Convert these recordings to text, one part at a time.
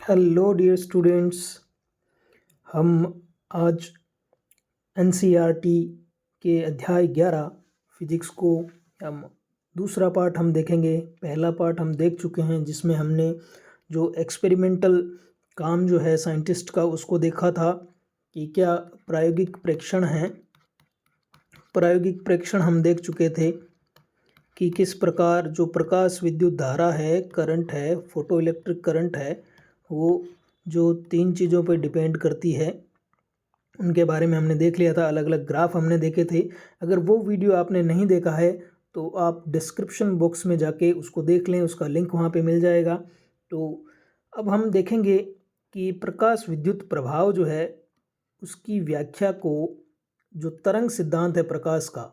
Hello dear students. हम आज NCERT के अध्याय 11 फिजिक्स को हम दूसरा पार्ट हम देखेंगे। पहला पार्ट हम देख चुके हैं जिसमें हमने जो एक्सपेरिमेंटल काम जो है साइंटिस्ट का उसको देखा था कि क्या प्रायोगिक प्रेक्षण हैं। प्रायोगिक प्रेक्षण हम देख चुके थे कि किस प्रकार जो प्रकाश विद्युत धारा है, करंट है, फोटो इलेक्ट्रिक करंट है, वो जो तीन चीज़ों पर डिपेंड करती है उनके बारे में हमने देख लिया था। अलग अलग ग्राफ हमने देखे थे। अगर वो वीडियो आपने नहीं देखा है तो आप डिस्क्रिप्शन बॉक्स में जाके उसको देख लें, उसका लिंक वहाँ पे मिल जाएगा। तो अब हम देखेंगे कि प्रकाश विद्युत प्रभाव जो है उसकी व्याख्या को जो तरंग सिद्धांत है प्रकाश का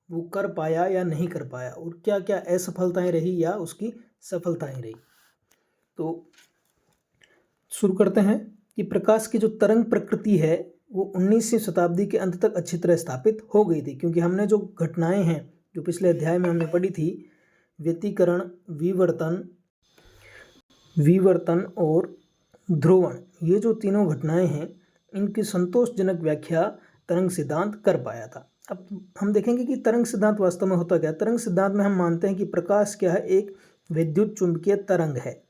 वो कर पाया या नहीं कर पाया, और क्या क्या असफलताएं रही या उसकी सफलताएं रही। तो शुरू करते हैं कि प्रकाश की जो तरंग प्रकृति है वो 19वीं शताब्दी के अंत तक अच्छी तरह स्थापित हो गई थी, क्योंकि हमने जो घटनाएं हैं जो पिछले अध्याय में हमने पढ़ी थी, व्यतिकरण, विवर्तन और ध्रुवण, ये जो तीनों घटनाएं हैं इनकी संतोषजनक व्याख्या तरंग सिद्धांत कर पाया था। अब हम देखेंगे कि तरंग सिद्धांत वास्तव में होता क्या है। तरंग सिद्धांत में हम मानते हैं कि प्रकाश क्या है, एक विद्युत चुंबकीय तरंग है।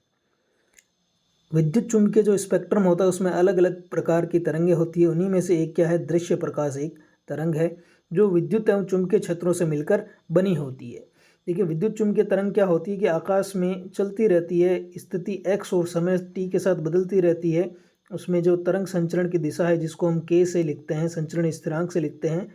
विद्युत चुंबकीय जो स्पेक्ट्रम होता है उसमें अलग अलग प्रकार की तरंगें होती है। उन्हीं में से एक क्या है, दृश्य प्रकाश एक तरंग है जो विद्युत एवं चुंबकीय क्षेत्रों से मिलकर बनी होती है। देखिए, विद्युत चुंबकीय तरंग क्या होती है कि आकाश में चलती रहती है, स्थिति x और समय t के साथ बदलती रहती है। उसमें जो तरंग संचरण की दिशा है जिसको हम k से लिखते हैं, संचरण स्थिरांक से लिखते हैं,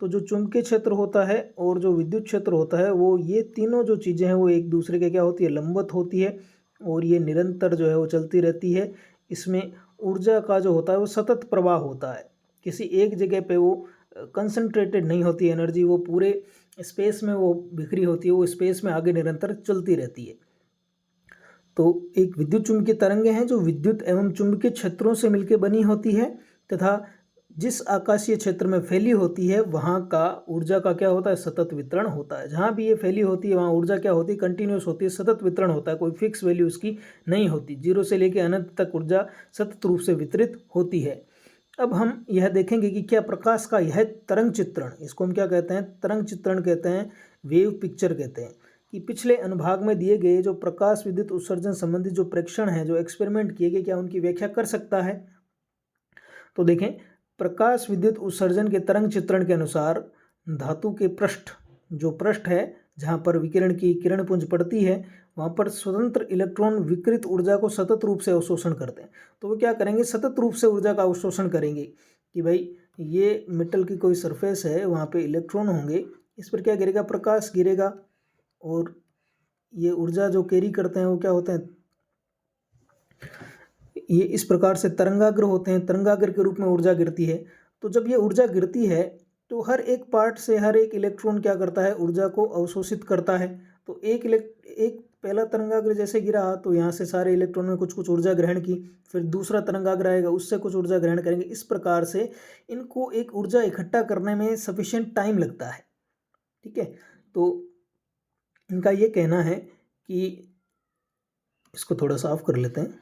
तो जो चुंबकीय क्षेत्र होता है और जो विद्युत क्षेत्र होता है वो ये तीनों जो चीज़ें हैं वो एक दूसरे के क्या होती है, लंबवत होती है, और ये निरंतर जो है वो चलती रहती है। इसमें ऊर्जा का जो होता है वो सतत प्रवाह होता है, किसी एक जगह पे वो कंसंट्रेटेड नहीं होती एनर्जी, वो पूरे स्पेस में वो बिखरी होती है, वो स्पेस में आगे निरंतर चलती रहती है। तो एक विद्युत चुंबकीय तरंगें हैं जो विद्युत एवं चुंबकीय क्षेत्रों से मिलकर बनी होती है, तथा जिस आकाशीय क्षेत्र में फैली होती है वहाँ का ऊर्जा का क्या होता है, सतत वितरण होता है। जहाँ भी ये फैली होती है वहाँ ऊर्जा क्या होती है, कंटिन्यूस होती है, सतत वितरण होता है, कोई फिक्स वैल्यू उसकी नहीं होती। जीरो से लेकर अनंत तक ऊर्जा सतत रूप से वितरित होती है। अब हम यह देखेंगे कि क्या प्रकाश का यह तरंग चित्रण, इसको हम क्या कहते हैं, तरंग चित्रण कहते हैं, वेव पिक्चर कहते हैं, कि पिछले अनुभाग में दिए गए जो प्रकाश विद्युत उत्सर्जन संबंधित जो प्रेक्षण हैं, जो एक्सपेरिमेंट किए गए, क्या उनकी व्याख्या कर सकता है। तो देखें, प्रकाश विद्युत उत्सर्जन के तरंग चित्रण के अनुसार धातु के पृष्ठ, जो पृष्ठ है जहाँ पर विकिरण की किरण पुंज पड़ती है, वहाँ पर स्वतंत्र इलेक्ट्रॉन विकृत ऊर्जा को सतत रूप से अवशोषण करते हैं। तो वो क्या करेंगे, सतत रूप से ऊर्जा का अवशोषण करेंगे कि भाई ये मेटल की कोई सरफेस है, वहाँ पे इलेक्ट्रॉन होंगे, इस पर क्या गिरेगा, प्रकाश गिरेगा, और ये ऊर्जा जो कैरी करते हैं वो क्या होते हैं, ये इस प्रकार से तरंगाग्र होते हैं, तरंगाग्र के रूप में ऊर्जा गिरती है। तो जब ये ऊर्जा गिरती है तो हर एक पार्ट से हर एक इलेक्ट्रॉन क्या करता है, ऊर्जा को अवशोषित करता है। तो एक पहला तरंगाग्र जैसे गिरा तो यहाँ से सारे इलेक्ट्रॉन ने कुछ कुछ ऊर्जा ग्रहण की, फिर दूसरा तरंगाग्र आएगा उससे कुछ ऊर्जा ग्रहण करेंगे। इस प्रकार से इनको एक ऊर्जा इकट्ठा करने में सफिशिएंट टाइम लगता है। ठीक है, तो इनका ये कहना है कि, इसको थोड़ा साफ कर लेते हैं,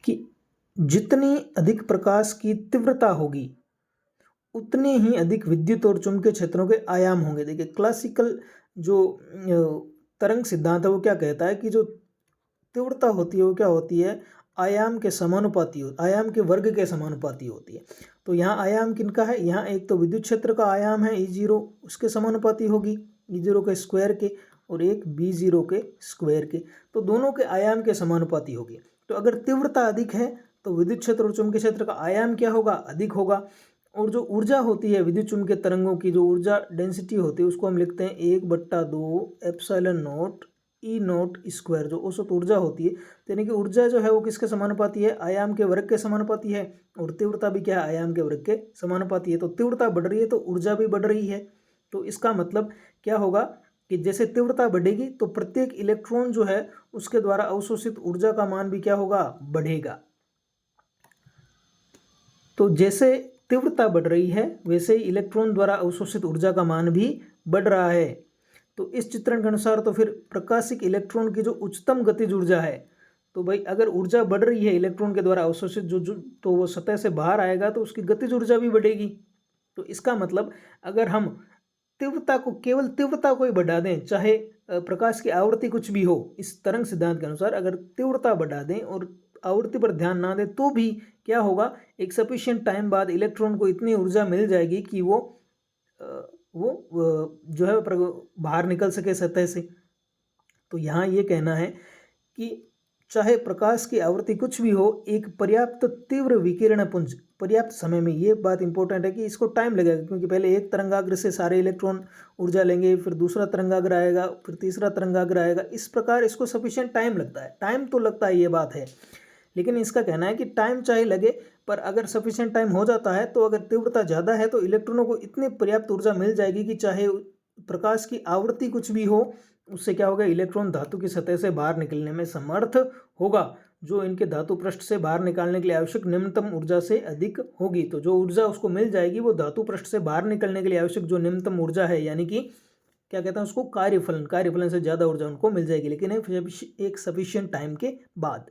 कि जितनी अधिक प्रकाश की तीव्रता होगी उतने ही अधिक विद्युत और चुंबकीय क्षेत्रों के आयाम होंगे। देखिए, क्लासिकल जो तरंग सिद्धांत है वो क्या कहता है कि जो तीव्रता होती है वो क्या होती है, आयाम के समानुपाती हो, आयाम के वर्ग के समानुपाती होती है। तो यहाँ आयाम किनका है, यहाँ एक तो विद्युत क्षेत्र का आयाम है E0, उसके समानुपाती होगी, E0 के स्क्वायर के, और एक B0 के स्क्वायर के, तो दोनों के आयाम के समानुपाती होगी। तो अगर तीव्रता अधिक है तो विद्युत क्षेत्र और चुंबकीय क्षेत्र का आयाम क्या होगा, अधिक होगा। और जो ऊर्जा होती है विद्युत चुंबकीय तरंगों की, जो ऊर्जा डेंसिटी होती है उसको हम लिखते हैं 1/2 epsilon not E not square, जो औसत ऊर्जा होती है। यानी कि ऊर्जा जो है वो किसके समानुपाती है, आयाम के वर्ग के समानुपाती है, और तीव्रता भी क्या है, आयाम के वर्ग के समानुपाती है। तो तीव्रता बढ़ रही है तो ऊर्जा भी बढ़ रही है। तो इसका मतलब क्या होगा कि जैसे तीव्रता बढ़ेगी तो प्रत्येक इलेक्ट्रॉन जो है उसके द्वारा अवशोषित ऊर्जा का मान भी क्या होगा, बढ़ेगा। तो जैसे तीव्रता बढ़ रही है वैसे ही इलेक्ट्रॉन द्वारा अवशोषित ऊर्जा का मान भी बढ़ रहा है। तो इस चित्रण के अनुसार तो फिर प्रकाशिक इलेक्ट्रॉन की जो उच्चतम गतिज ऊर्जा है, तो भाई अगर ऊर्जा बढ़ रही है इलेक्ट्रॉन के द्वारा अवशोषित जो जो तो वो सतह से बाहर आएगा तो उसकी गतिज ऊर्जा भी बढ़ेगी। तो इसका मतलब अगर हम तीव्रता को केवल तीव्रता को ही बढ़ा दें, चाहे प्रकाश की आवृत्ति कुछ भी हो, इस तरंग सिद्धांत के अनुसार अगर तीव्रता बढ़ा दें और आवृत्ति पर ध्यान ना दें तो भी क्या होगा, एक सफिशिएंट टाइम बाद इलेक्ट्रॉन को इतनी ऊर्जा मिल जाएगी कि जो है बाहर निकल सके सतह से। तो यहाँ ये कहना है कि चाहे प्रकाश की आवृत्ति कुछ भी हो, एक पर्याप्त तीव्र विकिरण पुंज पर्याप्त समय में, ये बात इंपॉर्टेंट है कि इसको टाइम लगेगा, क्योंकि पहले एक तरंगाग्र से सारे इलेक्ट्रॉन ऊर्जा लेंगे, फिर दूसरा तरंगाग्र आएगा, फिर तीसरा तरंगाग्र आएगा, इस प्रकार इसको सफिशिएंट टाइम लगता है। टाइम तो लगता है, ये बात है, लेकिन इसका कहना है कि टाइम चाहे लगे पर अगर सफिशिएंट टाइम हो जाता है तो अगर तीव्रता ज़्यादा है तो इलेक्ट्रॉनों को इतनी पर्याप्त ऊर्जा मिल जाएगी कि चाहे प्रकाश की आवृत्ति कुछ भी हो, उससे क्या होगा, इलेक्ट्रॉन धातु की सतह से बाहर निकलने में समर्थ होगा, जो इनके धातु पृष्ठ से बाहर निकालने के लिए आवश्यक निम्नतम ऊर्जा से अधिक होगी। तो जो ऊर्जा उसको मिल जाएगी वो धातु पृष्ठ से बाहर निकलने के लिए आवश्यक जो निम्नतम ऊर्जा है, यानी कि क्या कहते हैं उसको, कार्यफलन से ज़्यादा ऊर्जा उनको मिल जाएगी, लेकिन एक सफिशिएंट टाइम के बाद।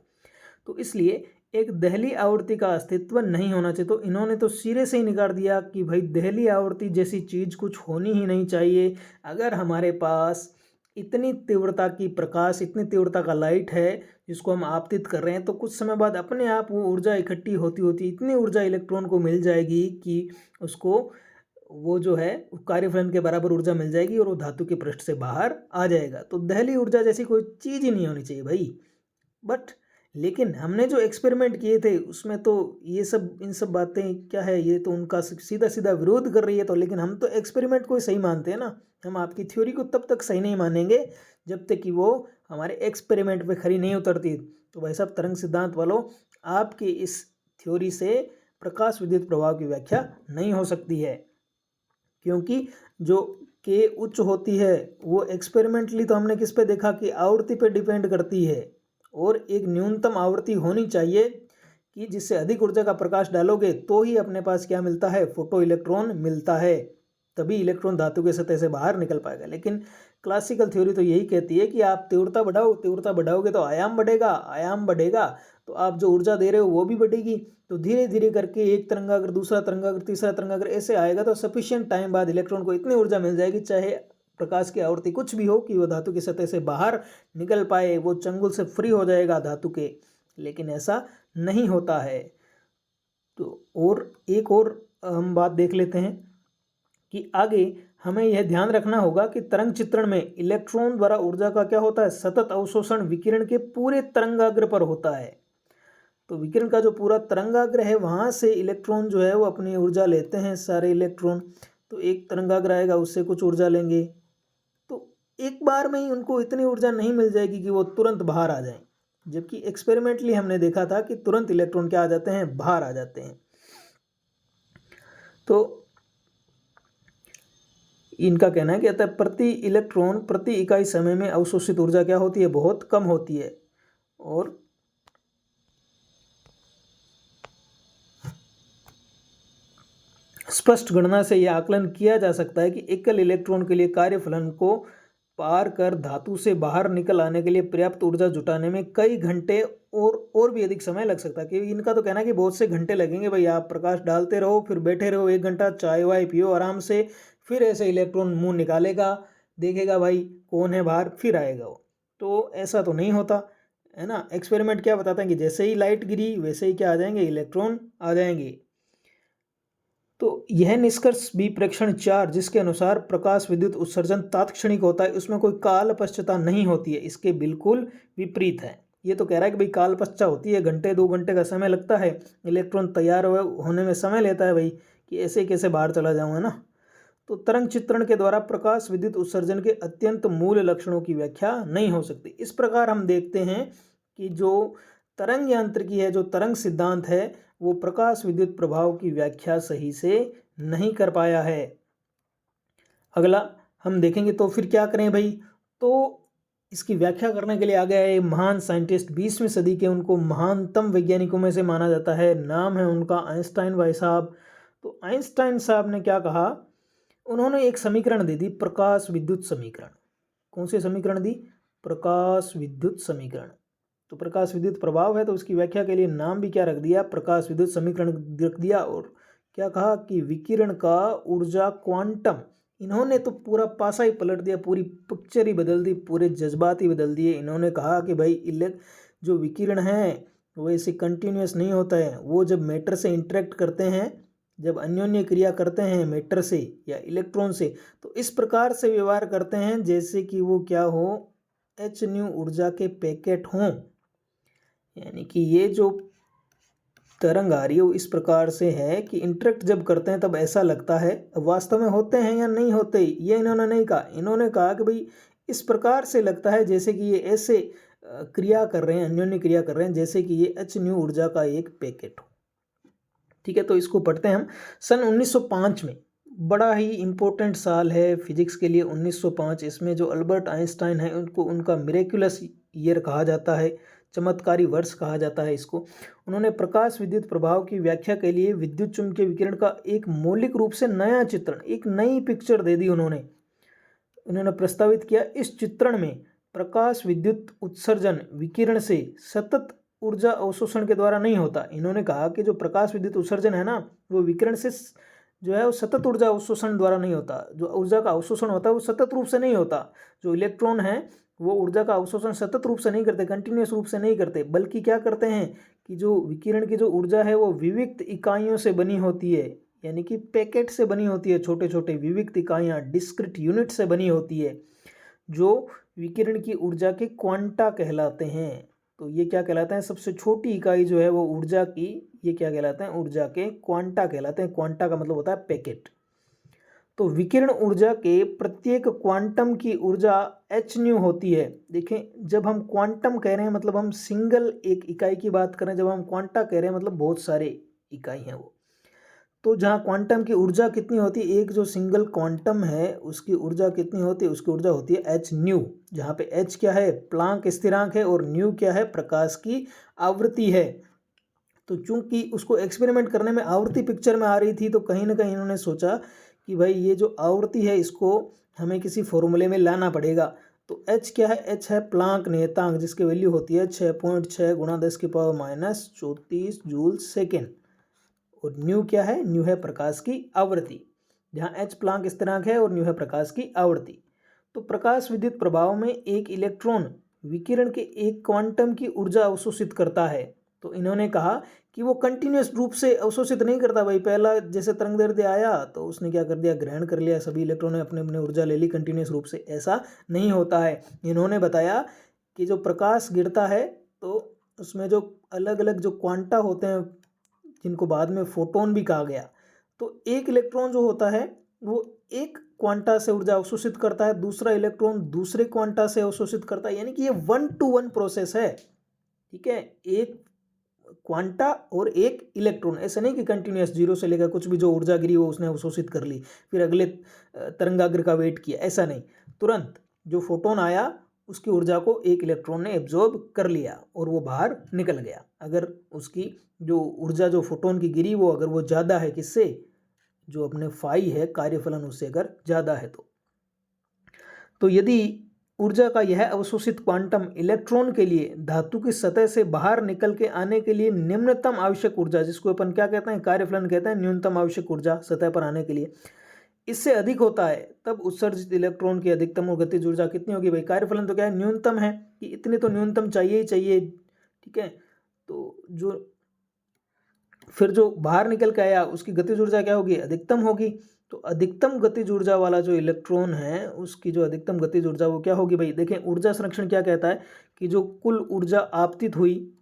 तो इसलिए एक दहली आवर्ती का अस्तित्व नहीं होना चाहिए। तो इन्होंने तो सिरे से ही निकाल दिया कि भाई दहली आवर्ती जैसी चीज़ कुछ होनी ही नहीं चाहिए। अगर हमारे पास इतनी तीव्रता की प्रकाश, इतनी तीव्रता का लाइट है जिसको हम आपतित कर रहे हैं, तो कुछ समय बाद अपने आप वो ऊर्जा इकट्ठी होती होती इतनी ऊर्जा इलेक्ट्रॉन को मिल जाएगी कि उसको वो जो है कार्यफलन के बराबर ऊर्जा मिल जाएगी और वो धातु के पृष्ठ से बाहर आ जाएगा। तो दहली ऊर्जा जैसी कोई चीज़ ही नहीं होनी चाहिए भाई। बट लेकिन हमने जो एक्सपेरिमेंट किए थे उसमें तो ये सब, इन सब बातें क्या है, ये तो उनका सीधा सीधा विरोध कर रही है। तो लेकिन हम तो एक्सपेरिमेंट को ही सही मानते हैं ना, हम आपकी थ्योरी को तब तक सही नहीं मानेंगे जब तक कि वो हमारे एक्सपेरिमेंट पे खरी नहीं उतरती। तो भाई साहब तरंग सिद्धांत वालों, आपकी इस थ्योरी से प्रकाश विद्युत प्रभाव की व्याख्या नहीं हो सकती है, क्योंकि जो के उच्च होती है वो एक्सपेरिमेंटली तो हमने किस पे देखा कि आवृत्ति पे डिपेंड करती है, और एक न्यूनतम आवृत्ति होनी चाहिए कि जिससे अधिक ऊर्जा का प्रकाश डालोगे तो ही अपने पास क्या मिलता है, फोटो इलेक्ट्रॉन मिलता है, तभी इलेक्ट्रॉन धातु के सतह से बाहर निकल पाएगा। लेकिन क्लासिकल थ्योरी तो यही कहती है कि आप तीव्रता बढ़ाओ, तीव्रता बढ़ाओगे तो आयाम बढ़ेगा, आयाम बढ़ेगा तो आप जो ऊर्जा दे रहे हो वो भी बढ़ेगी। तो धीरे धीरे करके एक तरंगाग्र, दूसरा तरंगाग्र, तीसरा तरंगाग्र ऐसे आएगा तो सफिशिएंट टाइम बाद इलेक्ट्रॉन को इतनी ऊर्जा मिल जाएगी, चाहे प्रकाश की आवृत्ति कुछ भी हो, कि वो धातु की सतह से बाहर निकल पाए, वो चंगुल से फ्री हो जाएगा धातु के। लेकिन ऐसा नहीं होता है। तो और एक और हम बात देख लेते हैं कि आगे हमें यह ध्यान रखना होगा कि तरंग चित्रण में इलेक्ट्रॉन द्वारा ऊर्जा का क्या होता है, सतत अवशोषण विकिरण के पूरे तरंगाग्र पर होता है। तो विकिरण का जो पूरा तरंगाग्र है वहाँ से इलेक्ट्रॉन जो है वो अपनी ऊर्जा लेते हैं सारे इलेक्ट्रॉन। तो एक तरंगाग्र आएगा, उससे कुछ ऊर्जा लेंगे, तो एक बार में ही उनको इतनी ऊर्जा नहीं मिल जाएगी कि वो तुरंत बाहर आ जाएं, जबकि एक्सपेरिमेंटली हमने देखा था कि तुरंत इलेक्ट्रॉन क्या आ जाते हैं, बाहर आ जाते हैं। तो इनका कहना है कि अतः प्रति इलेक्ट्रॉन प्रति इकाई समय में अवशोषित ऊर्जा क्या होती है, बहुत कम होती है। और स्पष्ट गणना से यह आकलन किया जा सकता है कि एकल इलेक्ट्रॉन के लिए कार्यफलन को पार कर धातु से बाहर निकल आने के लिए पर्याप्त ऊर्जा जुटाने में कई घंटे और भी अधिक समय लग सकता है। कि इनका तो कहना है कि बहुत से घंटे लगेंगे भाई, आप प्रकाश डालते रहो, फिर बैठे रहो 1 घंटा, चाय वाय पियो आराम से, फिर ऐसे इलेक्ट्रॉन मुंह निकालेगा, देखेगा भाई कौन है बाहर, फिर आएगा वो। तो ऐसा तो नहीं होता है ना। एक्सपेरिमेंट क्या बताते हैं कि जैसे ही लाइट गिरी वैसे ही क्या आ जाएंगे, इलेक्ट्रॉन आ जाएंगे। तो यह निष्कर्ष भी प्रेक्षण 4, जिसके अनुसार प्रकाश विद्युत उत्सर्जन तात्क्षणिक होता है, उसमें कोई काल पश्चता नहीं होती है, इसके बिल्कुल विपरीत है। ये तो कह रहा है कि भाई काल पश्चा होती है, घंटे 2 घंटे का समय लगता है, इलेक्ट्रॉन तैयार होने में समय लेता है भाई, कि ऐसे कैसे बाहर चला जाऊँगा ना। तो तरंग चित्रण के द्वारा प्रकाश विद्युत उत्सर्जन के अत्यंत मूल लक्षणों की व्याख्या नहीं हो सकती। इस प्रकार हम देखते हैं कि जो तरंग यांत्रिकी है, जो तरंग सिद्धांत है, वो प्रकाश विद्युत प्रभाव की व्याख्या सही से नहीं कर पाया है। अगला हम देखेंगे तो फिर क्या करें भाई, तो इसकी व्याख्या करने के लिए आ गया है महान साइंटिस्ट 20वीं सदी के, उनको महानतम वैज्ञानिकों में से माना जाता है, नाम है उनका आइंस्टाइन भाई साहब। तो आइंस्टाइन साहब ने क्या कहा, उन्होंने एक समीकरण दे दी, प्रकाश विद्युत समीकरण। कौन से समीकरण दी, प्रकाश विद्युत समीकरण। तो प्रकाश विद्युत प्रभाव है, तो उसकी व्याख्या के लिए नाम भी क्या रख दिया, प्रकाश विद्युत समीकरण रख दिया। और क्या कहा कि विकिरण का ऊर्जा क्वांटम। इन्होंने तो पूरा पासा ही पलट दिया, पूरी पिक्चर ही बदल दी, पूरे जज्बात ही बदल दिए। इन्होंने कहा कि भाई जो विकिरण है वो ऐसे कंटिन्यूस नहीं होता है, वो जब मैटर से इंटरेक्ट करते हैं, जब अन्योन्य क्रिया करते हैं मैटर से या इलेक्ट्रॉन से, तो इस प्रकार से व्यवहार करते हैं जैसे कि वो क्या हो, एच न्यू ऊर्जा के पैकेट हों। यानी कि ये जो तरंग आ रही है वो इस प्रकार से है कि इंटरेक्ट जब करते हैं तब ऐसा लगता है, अब वास्तव में होते हैं या नहीं होते ये इन्होंने नहीं कहा। इन्होंने कहा कि भाई इस प्रकार से लगता है जैसे कि ये ऐसे क्रिया कर रहे हैं, अन्योन्य क्रिया कर रहे हैं, जैसे कि ये एच न्यू ऊर्जा का एक पैकेट हो। ठीक है, तो इसको पढ़ते हैं हम। सन 1905 में, बड़ा ही इम्पोर्टेंट साल है फिजिक्स के लिए 1905। इसमें जो अल्बर्ट आइंस्टाइन है उनको उनका मिरेक्युलस ईयर कहा जाता है, चमत्कारी वर्ष कहा जाता है इसको। उन्होंने प्रकाश विद्युत प्रभाव की व्याख्या के लिए विद्युत चुम्बकीय विकिरण का एक मौलिक रूप से नया चित्रण, एक नई पिक्चर दे दी उन्होंने प्रस्तावित किया। इस चित्रण में प्रकाश विद्युत उत्सर्जन विकिरण से सतत ऊर्जा अवशोषण के द्वारा नहीं होता। इन्होंने कहा कि जो प्रकाश विद्युत उत्सर्जन है ना, वो विकिरण से जो है वो सतत ऊर्जा अवशोषण द्वारा नहीं होता। जो ऊर्जा का अवशोषण होता है वो सतत रूप से नहीं होता। जो इलेक्ट्रॉन है वो ऊर्जा का अवशोषण सतत रूप से नहीं करते, कंटिन्यूस रूप से नहीं करते, बल्कि क्या करते हैं कि जो विकिरण की जो ऊर्जा है वो विविक्त इकाइयों से बनी होती है, यानी कि पैकेट से बनी होती है, छोटे छोटे विविक्त इकाइयाँ, डिस्क्रीट यूनिट से बनी होती है, जो विकिरण की ऊर्जा के क्वांटा कहलाते हैं। तो ये क्या कहलाते हैं, सबसे छोटी इकाई जो है वो ऊर्जा की, ये क्या कहलाते हैं, ऊर्जा के क्वांटा कहलाते हैं। क्वांटा का मतलब होता है पैकेट। तो विकिरण ऊर्जा के प्रत्येक क्वांटम की ऊर्जा एच न्यू होती है। देखें, जब हम क्वांटम कह रहे हैं मतलब हम सिंगल एक इकाई की बात करें, जब हम क्वांटा कह रहे हैं मतलब बहुत सारे इकाई हैं वो। तो जहाँ क्वांटम की ऊर्जा कितनी होती है, एक जो सिंगल क्वांटम है उसकी ऊर्जा कितनी होती है, उसकी ऊर्जा होती है एच न्यू, जहाँ पे एच क्या है, प्लांक स्थिरांक है, और न्यू क्या है, प्रकाश की आवृत्ति है। तो चूंकि उसको एक्सपेरिमेंट करने में आवृत्ति पिक्चर में आ रही थी, तो कहीं ना कहीं इन्होंने सोचा कि भाई ये जो आवृत्ति है इसको हमें किसी फॉर्मूले में लाना पड़ेगा। तो एच क्या है, एच है प्लांक नियतांक, जिसकी वैल्यू होती है 6.6 गुणा 10⁻⁻34 जूल सेकेंड। और न्यू क्या है, न्यू है प्रकाश की आवृत्ति, जहाँ एच प्लांक स्थिरांक है और न्यू है प्रकाश की आवृत्ति। तो प्रकाश विद्युत प्रभाव में एक इलेक्ट्रॉन विकिरण के एक क्वांटम की ऊर्जा अवशोषित करता है। तो इन्होंने कहा कि वो कंटिन्यूस रूप से अवशोषित नहीं करता। भाई पहला जैसे तरंगदैर्ध्य आया तो उसने क्या कर दिया, ग्रहण कर लिया, सभी इलेक्ट्रॉन ने अपने अपने ऊर्जा ले ली कंटिन्यूस रूप से, ऐसा नहीं होता है। इन्होंने बताया कि जो प्रकाश गिरता है तो उसमें जो अलग अलग जो क्वांटा होते हैं, जिनको बाद में फोटोन भी कहा गया, तो एक इलेक्ट्रॉन जो होता है वो एक क्वांटा से ऊर्जा अवशोषित करता है, दूसरा इलेक्ट्रॉन दूसरे क्वांटा से अवशोषित करता है, यानी कि ये 1-to-1 प्रोसेस है। ठीक है, एक क्वांटा और एक इलेक्ट्रॉन, ऐसा नहीं कि कंटिन्यूस जीरो से लेकर कुछ भी जो ऊर्जा गिरी वो उसने अवशोषित कर ली फिर अगले तरंगाग्र का वेट किया, ऐसा नहीं। तुरंत जो फोटोन आया उसकी ऊर्जा को एक इलेक्ट्रॉन ने एब्जॉर्ब कर लिया और वो बाहर निकल गया। अगर उसकी जो ऊर्जा जो फोटोन की गिरी वो अगर वो ज़्यादा है, किससे, जो अपने फाई है कार्यफलन, उससे अगर ज़्यादा है तो यदि ऊर्जा का यह अवशोषित क्वांटम इलेक्ट्रॉन के लिए धातु की सतह से बाहर निकल के आने के लिए निम्नतम आवश्यक ऊर्जा, जिसको अपन क्या कहते हैं, कार्यफलन कहते हैं, न्यूनतम आवश्यक ऊर्जा सतह पर आने के लिए, इससे अधिक होता है, तब उत्सर्जित इलेक्ट्रॉन की अधिकतम और गतिज ऊर्जा कितनी होगी। भाई कार्यफलन तो क्या है, न्यूनतम है, कि इतनी तो न्यूनतम चाहिए ही चाहिए। ठीक है, तो जो फिर जो बाहर निकल के आया उसकी गतिज ऊर्जा क्या होगी, अधिकतम होगी। तो अधिकतम गतिज ऊर्जा वाला जो इलेक्ट्रॉन है उसकी जो अधिकतम गतिज ऊर्जा वो क्या होगी। भाई देखें, ऊर्जा संरक्षण क्या कहता है कि जो कुल ऊर्जा आपतित हुई,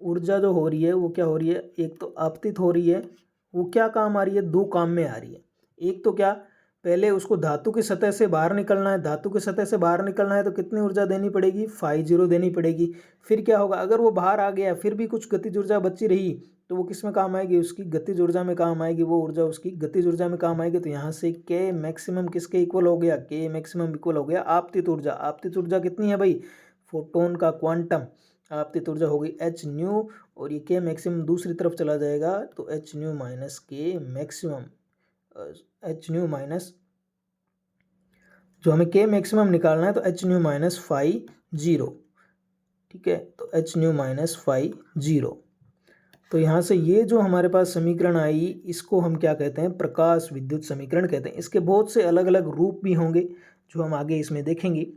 ऊर्जा जो हो रही है वो क्या हो रही है, एक तो आपतित हो रही है, वो क्या काम आ रही है, दो काम में आ रही है। एक तो क्या, पहले उसको धातु की सतह से बाहर निकलना है, धातु की सतह से बाहर निकलना है तो कितनी ऊर्जा देनी पड़ेगी, φ0 देनी पड़ेगी। फिर क्या होगा, अगर वो बाहर आ गया फिर भी कुछ गतिज ऊर्जा बची रही तो वो किस में काम आएगी, उसकी गतिज ऊर्जा में काम आएगी, वो ऊर्जा उसकी गतिज ऊर्जा में काम आएगी। तो यहाँ से के मैक्सिमम किसके इक्वल हो गया, के मैक्सिमम इक्वल हो गया आपतित ऊर्जा। आपतित ऊर्जा कितनी है भाई, फोटोन का क्वांटम आपतित ऊर्जा हो गई एच न्यू, और ये के मैक्सिमम दूसरी तरफ चला जाएगा तो एच न्यू माइनस के मैक्सिमम, एच न्यू माइनस, जो हमें के मैक्सिमम निकालना है तो एच न्यू माइनस φ0। ठीक है। तो एच न्यू माइनस फाइव 0। तो यहाँ से ये जो हमारे पास समीकरण आई इसको हम क्या कहते हैं, प्रकाश विद्युत समीकरण कहते हैं। इसके बहुत से अलग अलग रूप भी होंगे जो हम आगे इसमें देखेंगे।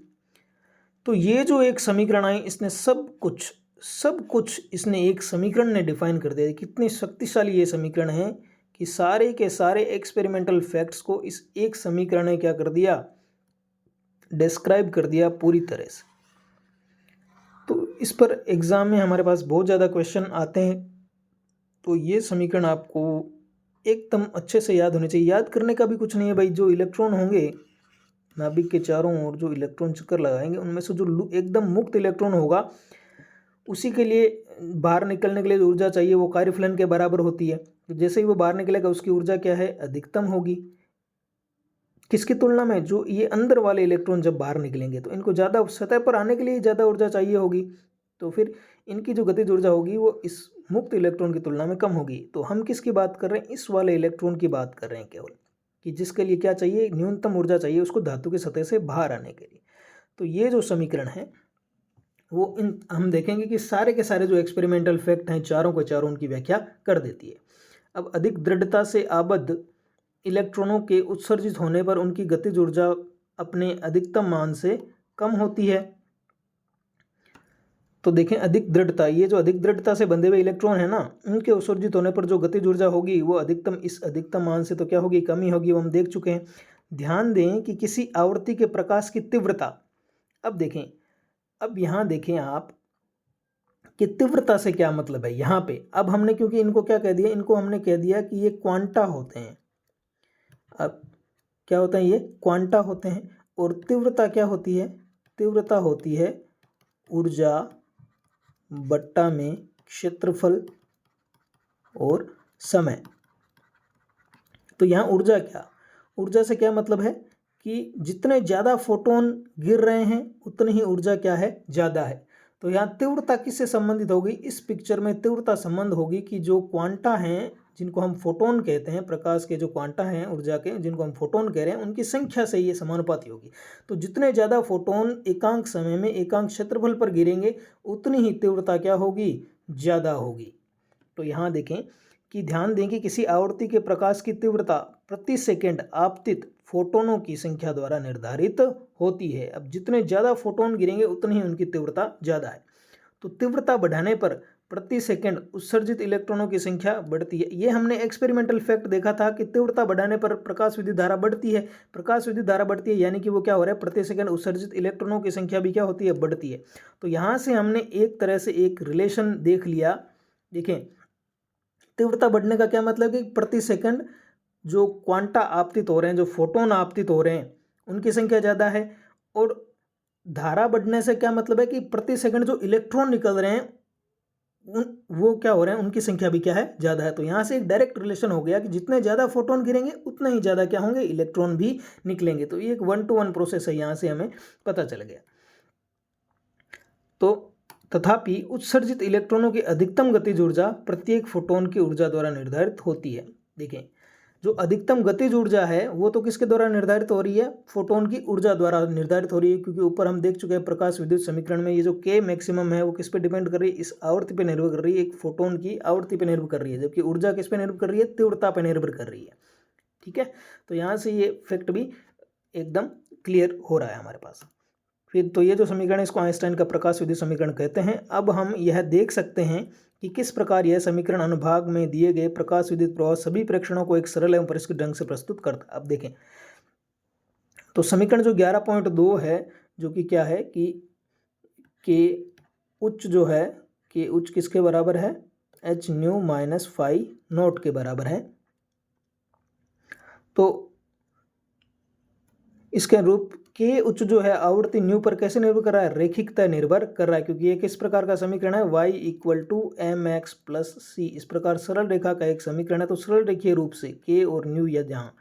तो ये जो एक समीकरण आई इसने सब कुछ इसने एक समीकरण ने डिफाइन कर दिया। कितनी शक्तिशाली ये समीकरण है कि सारे के सारे एक्सपेरिमेंटल फैक्ट्स को इस एक समीकरण ने क्या कर दिया, डिस्क्राइब कर दिया पूरी तरह से। तो इस पर एग्ज़ाम में हमारे पास बहुत ज़्यादा क्वेश्चन आते हैं। तो ये समीकरण आपको एकदम अच्छे से याद होने चाहिए। याद करने का भी कुछ नहीं है भाई। जो इलेक्ट्रॉन होंगे नाभिक के चारों ओर, जो इलेक्ट्रॉन चक्कर लगाएंगे, उनमें से जो एकदम मुक्त इलेक्ट्रॉन होगा उसी के लिए बाहर निकलने के लिए जो ऊर्जा चाहिए वो कार्यफलन के बराबर होती है। तो जैसे ही वो बाहर निकलेगा उसकी ऊर्जा क्या है, अधिकतम होगी। किसकी तुलना में, जो ये अंदर वाले इलेक्ट्रॉन जब बाहर निकलेंगे तो इनको ज़्यादा सतह पर आने के लिए ज़्यादा ऊर्जा चाहिए होगी। तो फिर इनकी जो गतिज ऊर्जा होगी वो इस मुक्त इलेक्ट्रॉन की तुलना में कम होगी। तो हम किसकी बात कर रहे हैं, इस वाले इलेक्ट्रॉन की बात कर रहे हैं केवल, कि जिसके लिए क्या चाहिए, न्यूनतम ऊर्जा चाहिए उसको धातु की सतह से बाहर आने के लिए। तो ये जो समीकरण है वो हम देखेंगे कि सारे के सारे जो एक्सपेरिमेंटल फैक्ट हैं चारों के चारों उनकी व्याख्या कर देती है। अब अधिक दृढ़ता से आबद्ध इलेक्ट्रॉनों के उत्सर्जित होने पर उनकी गतिज ऊर्जा अपने अधिकतम मान से कम होती है। तो देखें अधिक दृढ़ता, ये जो अधिक दृढ़ता से बंधे हुए इलेक्ट्रॉन है ना, उनके उत्सर्जित होने पर जो गतिज ऊर्जा होगी वो इस अधिकतम मान से तो क्या होगी, कमी होगी। वो हम देख चुके हैं। ध्यान दें कि किसी आवृत्ति के प्रकाश की तीव्रता, अब यहाँ देखें आप कि तीव्रता से क्या मतलब है यहाँ पे। अब हमने क्योंकि इनको क्या कह दिया, इनको हमने कह दिया कि ये क्वांटा होते हैं। अब क्या होता है, ये क्वांटा होते हैं। और तीव्रता क्या होती है, तीव्रता होती है ऊर्जा बट्टा में क्षेत्रफल और समय। तो यहाँ ऊर्जा से क्या मतलब है कि जितने ज़्यादा फोटोन गिर रहे हैं उतनी ही ऊर्जा क्या है, ज़्यादा है। तो यहाँ तीव्रता किससे संबंधित होगी, इस पिक्चर में तीव्रता संबंध होगी कि जो क्वांटा हैं जिनको हम फोटोन कहते हैं, प्रकाश के जो क्वांटा हैं ऊर्जा के जिनको हम फोटोन कह रहे हैं, उनकी संख्या से ये समानुपाती होगी। तो जितने ज़्यादा फोटोन एकांक समय में एकांक क्षेत्रफल पर गिरेंगे उतनी ही तीव्रता क्या होगी, ज़्यादा होगी। तो यहाँ देखें कि ध्यान दें कि किसी आवर्ती के प्रकाश की तीव्रता प्रति सेकंड आपतित फोटोनों की संख्या द्वारा निर्धारित होती है। अब जितने ज़्यादा फोटोन गिरेंगे उतनी ही उनकी तीव्रता ज़्यादा है। तो तीव्रता बढ़ाने पर प्रति सेकंड उत्सर्जित इलेक्ट्रॉनों की संख्या बढ़ती है। ये हमने एक्सपेरिमेंटल फैक्ट देखा था कि तीव्रता बढ़ाने पर प्रकाश विद्युत धारा बढ़ती है। प्रकाश विद्युत धारा बढ़ती है यानी कि वो क्या हो रहा है, प्रति सेकंड उत्सर्जित इलेक्ट्रॉनों की संख्या भी क्या होती है, बढ़ती है। तो यहाँ से हमने एक तरह से एक रिलेशन देख लिया। देखें तीव्रता बढ़ने का क्या मतलब है कि प्रति सेकंड जो क्वांटा आपतित हो रहे हैं, जो फोटोन आपतित हो रहे हैं, उनकी संख्या ज़्यादा है। और धारा बढ़ने से क्या मतलब है कि प्रति सेकंड जो इलेक्ट्रॉन निकल रहे हैं वो क्या हो रहे हैं, उनकी संख्या भी क्या है, ज़्यादा है। तो यहाँ से एक डायरेक्ट रिलेशन हो गया कि जितने ज़्यादा फोटोन गिरेंगे उतने ही ज़्यादा क्या होंगे, इलेक्ट्रॉन भी निकलेंगे। तो ये एक 1-to-1 प्रोसेस है, यहाँ से हमें पता चल गया। तो तथापि उत्सर्जित इलेक्ट्रॉनों की अधिकतम गतिज ऊर्जा प्रत्येक फोटोन की ऊर्जा द्वारा निर्धारित होती है। देखें जो अधिकतम गतिज ऊर्जा है वो तो किसके द्वारा निर्धारित हो रही है, फोटोन की ऊर्जा द्वारा निर्धारित हो रही है। क्योंकि ऊपर हम देख चुके हैं प्रकाश विद्युत समीकरण में ये जो के मैक्सिमम है वो किस पे डिपेंड कर रही है, इस आवृत्ति पे निर्भर कर रही है, एक फोटोन की आवृत्ति पे निर्भर कर रही है। जबकि ऊर्जा किस पे निर्भर कर रही है, तीव्रता पे निर्भर कर रही है। ठीक है, तो यहाँ से ये फैक्ट भी एकदम क्लियर हो रहा है हमारे पास। फिर तो ये जो समीकरण है इसको आइंस्टाइन का प्रकाश विद्युत समीकरण कहते हैं। अब हम यह देख सकते हैं कि किस प्रकार यह समीकरण अनुभाग में दिए गए प्रकाश विद्युत प्रवाह सभी प्रेक्षणों को एक सरल एवं परिष्कृत ढंग से प्रस्तुत करता है। अब देखें तो समीकरण जो 11.2 है, जो कि क्या है कि के उच्च जो है, के उच्च किसके बराबर है, H nu minus five not के बराबर है। तो इसके अनुरूप के उच्च जो है आवृत्ति न्यू पर कैसे निर्भर कर रहा है, रेखिकता निर्भर कर रहा है। क्योंकि ये किस प्रकार का समीकरण है, y = mx + c, इस प्रकार सरल रेखा का एक समीकरण है। तो सरल रेखीय रूप से के और न्यू या जहाँ,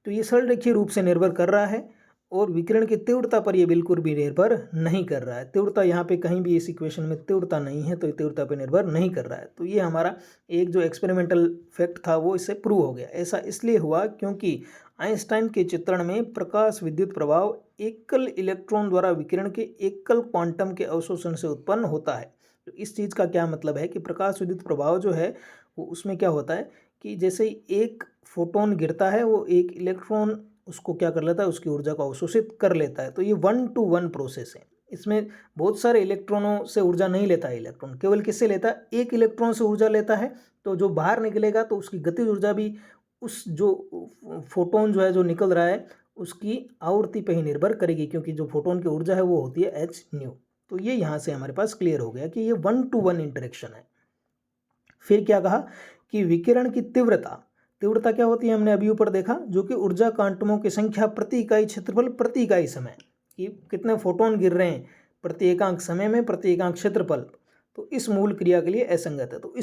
तो ये सरल रेखीय रूप से निर्भर कर रहा है। और विकिरण की तीव्रता पर ये बिल्कुल भी निर्भर नहीं कर रहा है। तीव्रता यहाँ पे कहीं भी इस इक्वेशन में तीव्रता नहीं है, तो ये तीव्रता पे निर्भर नहीं कर रहा है। तो ये हमारा एक जो एक्सपेरिमेंटल फैक्ट था वो इससे प्रूव हो गया। ऐसा इसलिए हुआ क्योंकि आइंस्टाइन के चित्रण में प्रकाश विद्युत प्रभाव एकल इलेक्ट्रॉन द्वारा विकिरण के एकल क्वांटम के अवशोषण से उत्पन्न होता है। तो इस चीज़ का क्या मतलब है कि प्रकाश विद्युत प्रभाव जो है वो उसमें क्या होता है कि जैसे ही एक फोटोन गिरता है वो एक इलेक्ट्रॉन उसको क्या कर लेता है, उसकी ऊर्जा को अवशोषित कर लेता है। तो ये 1-to-1 प्रोसेस है। इसमें बहुत सारे इलेक्ट्रॉनों से ऊर्जा नहीं लेता है इलेक्ट्रॉन, केवल किससे लेता है, एक इलेक्ट्रॉन से ऊर्जा लेता है। तो जो बाहर निकलेगा तो उसकी गतिज ऊर्जा भी उस जो फोटोन जो है जो निकल रहा है उसकी आवृत्ति पर ही निर्भर करेगी, क्योंकि जो फोटोन की ऊर्जा है वो होती है एच न्यू। तो ये यहाँ से हमारे पास क्लियर हो गया कि ये 1-to-1 इंटरेक्शन है। फिर क्या कहा कि विकिरण की तीव्रता तीव्रता क्या होती है, हमने अभी ऊपर देखा, जो कि ऊर्जा क्वांटमों की संख्या प्रति इकाई क्षेत्रफल प्रति इकाई समय, कि कितने फोटोन गिर रहे हैं प्रति एकांक समय में प्रति एकांक क्षेत्रफल, तो इस मूल क्रिया के लिए असंगत है। तो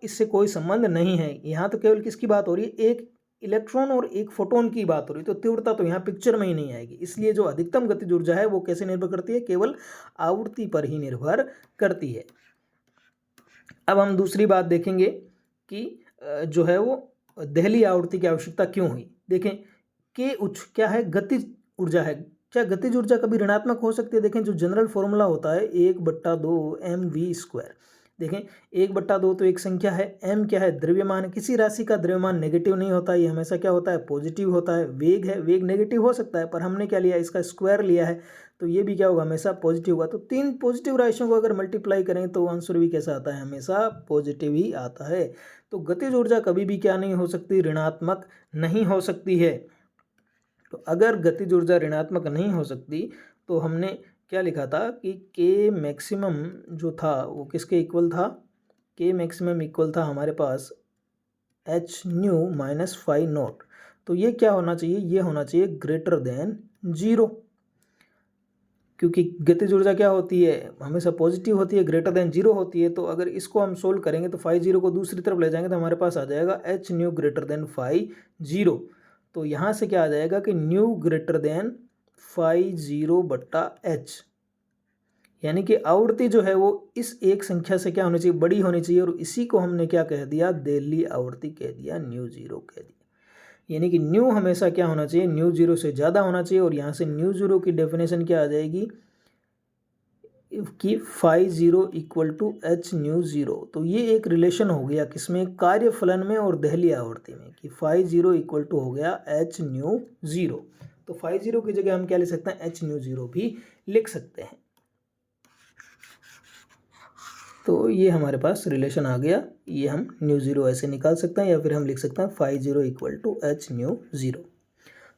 इससे कोई संबंध नहीं है। यहाँ तो केवल किसकी बात हो रही है, एक इलेक्ट्रॉन और एक फोटोन की बात हो रही है। तो तीव्रता तो यहाँ पिक्चर में ही नहीं आएगी। इसलिए जो अधिकतम गतिज ऊर्जा है वो कैसे निर्भर करती है, केवल आवृत्ति पर ही निर्भर करती है। अब हम दूसरी बात देखेंगे कि जो है वो दहली आवृत्ति की आवश्यकता क्यों हुई। देखें के उच्च क्या है, गतिज ऊर्जा है। क्या गतिज ऊर्जा कभी ऋणात्मक हो सकती है? देखें जो जनरल फॉर्मूला होता है 1/2 mv²। देखें 1/2 तो एक संख्या है, m क्या है, द्रव्यमान। किसी राशि का द्रव्यमान नेगेटिव नहीं होता, ये हमेशा क्या होता है, पॉजिटिव होता है। वेग है, वेग नेगेटिव हो सकता है, पर हमने क्या लिया, इसका स्क्वायर लिया है, तो ये भी क्या होगा, हमेशा पॉजिटिव होगा। तो 3 पॉजिटिव राशियों को अगर मल्टीप्लाई करें तो आंसर भी कैसा आता है, हमेशा पॉजिटिव ही आता है। तो गतिज ऊर्जा कभी भी क्या नहीं हो सकती, ऋणात्मक नहीं हो सकती है। तो अगर गतिज ऊर्जा ऋणात्मक नहीं हो सकती तो हमने क्या लिखा था कि के मैक्सिमम जो था वो किसके इक्वल था, के मैक्सिमम इक्वल था हमारे पास H nu minus phi naught. तो ये क्या होना चाहिए, ये होना चाहिए ग्रेटर देन 0, क्योंकि गतिज ऊर्जा क्या होती है, हमेशा पॉजिटिव होती है, ग्रेटर देन 0 होती है। तो अगर इसको हम सोल्व करेंगे तो फाई 0 को दूसरी तरफ ले जाएंगे तो हमारे पास आ जाएगा h nu greater than phi 0। तो यहाँ से क्या आ जाएगा कि new greater than phi 0/h, यानी कि आवृत्ति जो है वो इस एक संख्या से क्या होनी चाहिए, बड़ी होनी चाहिए। और इसी को हमने क्या कह दिया, दहली आवृत्ति कह दिया, न्यू 0 कह दिया। यानी कि न्यू हमेशा क्या होना चाहिए, न्यू 0 से ज़्यादा होना चाहिए। और यहाँ से न्यू 0 की डेफिनेशन क्या आ जाएगी कि फाई 0 = एच न्यू 0। तो ये एक रिलेशन हो गया किसमें, कार्यफलन में और दहली आवृत्ति में, कि फाई 0 = हो गया एच न्यू 0। तो फाई 0 की जगह हम क्या लिख सकते हैं, एच न्यू 0 भी लिख सकते हैं। तो ये हमारे पास रिलेशन आ गया, ये हम न्यू 0 ऐसे निकाल सकते हैं, या फिर हम लिख सकते हैं फाई 0 = एच न्यू 0।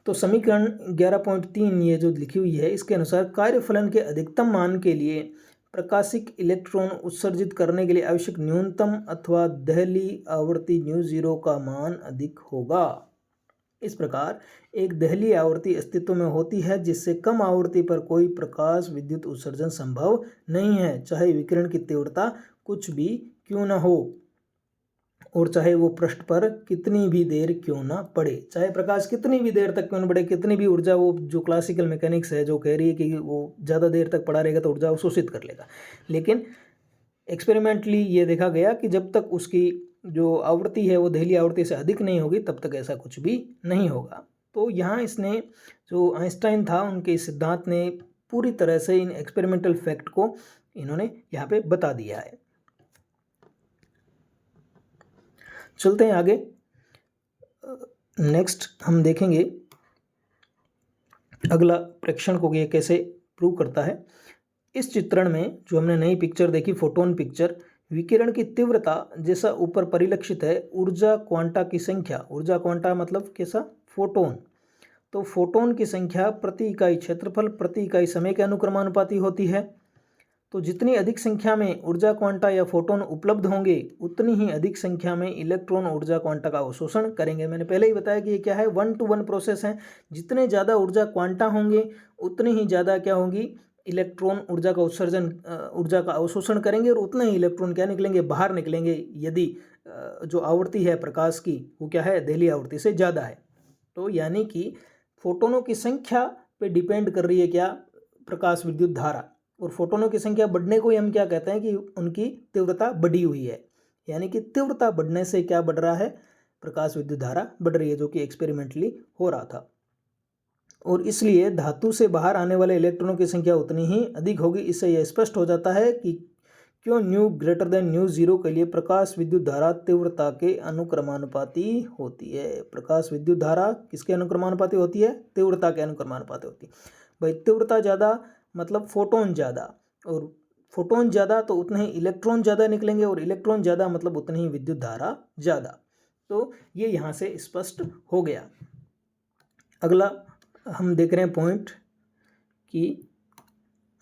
तो समीकरण 11.3 ये जो लिखी हुई है, इसके अनुसार कार्यफलन के अधिकतम मान के लिए प्रकाशिक इलेक्ट्रॉन उत्सर्जित करने के लिए आवश्यक न्यूनतम अथवा दहली आवृत्ति न्यू 0 का मान अधिक होगा। इस प्रकार एक दहली आवृत्ति अस्तित्व में होती है जिससे कम आवृत्ति पर कोई प्रकाश विद्युत उत्सर्जन संभव नहीं है, चाहे विकिरण की तीव्रता कुछ भी क्यों न हो और चाहे वो पृष्ठ पर कितनी भी देर क्यों ना पड़े, चाहे प्रकाश कितनी भी देर तक क्यों न पड़े, कितनी भी ऊर्जा, वो जो क्लासिकल मैकेनिक्स है जो कह रही है कि वो ज़्यादा देर तक पड़ा रहेगा तो ऊर्जा अवशोषित कर लेगा। लेकिन एक्सपेरिमेंटली ये देखा गया कि जब तक उसकी जो आवृत्ति है वो दहली आवृत्ति से अधिक नहीं होगी तब तक ऐसा कुछ भी नहीं होगा। तो यहाँ इसने जो आइंस्टाइन था उनके सिद्धांत ने पूरी तरह से इन एक्सपेरिमेंटल फैक्ट को इन्होंने यहाँ पे बता दिया है। चलते हैं आगे। नेक्स्ट हम देखेंगे अगला प्रेक्षण को ये कैसे प्रूव करता है। इस चित्रण में जो हमने नई पिक्चर देखी, फोटोन पिक्चर, विकिरण की तीव्रता जैसा ऊपर परिलक्षित है, ऊर्जा क्वांटा की संख्या, ऊर्जा क्वांटा मतलब कैसा, फोटोन, तो फोटोन की संख्या प्रति इकाई क्षेत्रफल प्रति इकाई समय के अनुक्रमानुपाती होती है। तो जितनी अधिक संख्या में ऊर्जा क्वांटा या फोटोन उपलब्ध होंगे उतनी ही अधिक संख्या में इलेक्ट्रॉन ऊर्जा क्वांटा का अवशोषण करेंगे। मैंने पहले ही बताया कि ये क्या है, 1-to-1 प्रोसेस है। जितने ज़्यादा ऊर्जा क्वांटा होंगे उतनी ही ज़्यादा क्या होंगी, इलेक्ट्रॉन ऊर्जा का उत्सर्जन, ऊर्जा का अवशोषण करेंगे और उतने ही इलेक्ट्रॉन क्या निकलेंगे, बाहर निकलेंगे, यदि जो आवृत्ति है प्रकाश की वो क्या है, दहली आवृत्ति से ज़्यादा है। तो यानी कि फोटोनों की संख्या पे डिपेंड कर रही है क्या, प्रकाश विद्युत धारा। और फोटोनों की संख्या बढ़ने को ही हम क्या कहते हैं कि उनकी तीव्रता बढ़ी हुई है। यानी कि तीव्रता बढ़ने से क्या बढ़ रहा है, प्रकाश विद्युत धारा बढ़ रही है, जो कि एक्सपेरिमेंटली हो रहा था। और इसलिए धातु से बाहर आने वाले इलेक्ट्रॉनों की संख्या उतनी ही अधिक होगी। इससे यह स्पष्ट हो जाता है कि क्यों new greater than nu zero के लिए प्रकाश विद्युत धारा तीव्रता के अनुक्रमानुपाती होती है। प्रकाश विद्युत धारा किसके अनुक्रमानुपाती होती है? तीव्रता के अनुक्रमानुपाती होती है। भाई तीव्रता ज़्यादा मतलब फोटोन ज़्यादा, और फोटोन ज़्यादा तो उतने ही इलेक्ट्रॉन ज़्यादा निकलेंगे, और इलेक्ट्रॉन ज़्यादा मतलब उतनी ही विद्युत धारा ज़्यादा। तो ये यहाँ से स्पष्ट हो गया। अगला हम देख रहे हैं पॉइंट कि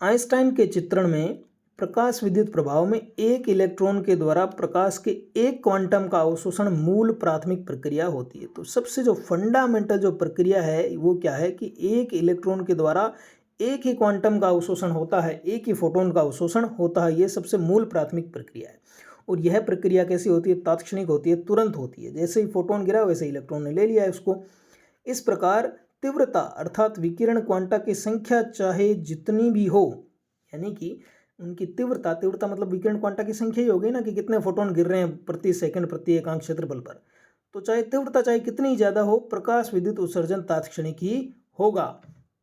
आइंस्टाइन के चित्रण में प्रकाश विद्युत प्रभाव में एक इलेक्ट्रॉन के द्वारा प्रकाश के एक क्वांटम का अवशोषण मूल प्राथमिक प्रक्रिया होती है। तो सबसे जो फंडामेंटल जो प्रक्रिया है वो क्या है कि एक इलेक्ट्रॉन के द्वारा एक ही क्वांटम का अवशोषण होता है, एक ही फोटोन का अवशोषण होता है। ये सबसे मूल प्राथमिक प्रक्रिया है। और यह प्रक्रिया कैसी होती है? तात्क्षणिक होती है, तुरंत होती है। जैसे ही फोटोन गिरा वैसे इलेक्ट्रॉन ने ले लिया है उसको। इस प्रकार तीव्रता अर्थात विकिरण क्वांटा की संख्या चाहे जितनी भी हो, यानी कि उनकी तीव्रता मतलब विकिरण क्वांटा की संख्या ही होगी ना, कि कितने फोटोन गिर रहे हैं प्रति सेकंड प्रति एकांक क्षेत्रफल पर। तो चाहे तीव्रता चाहे कितनी ज़्यादा हो, प्रकाश विद्युत उत्सर्जन तात्क्षणिक ही होगा।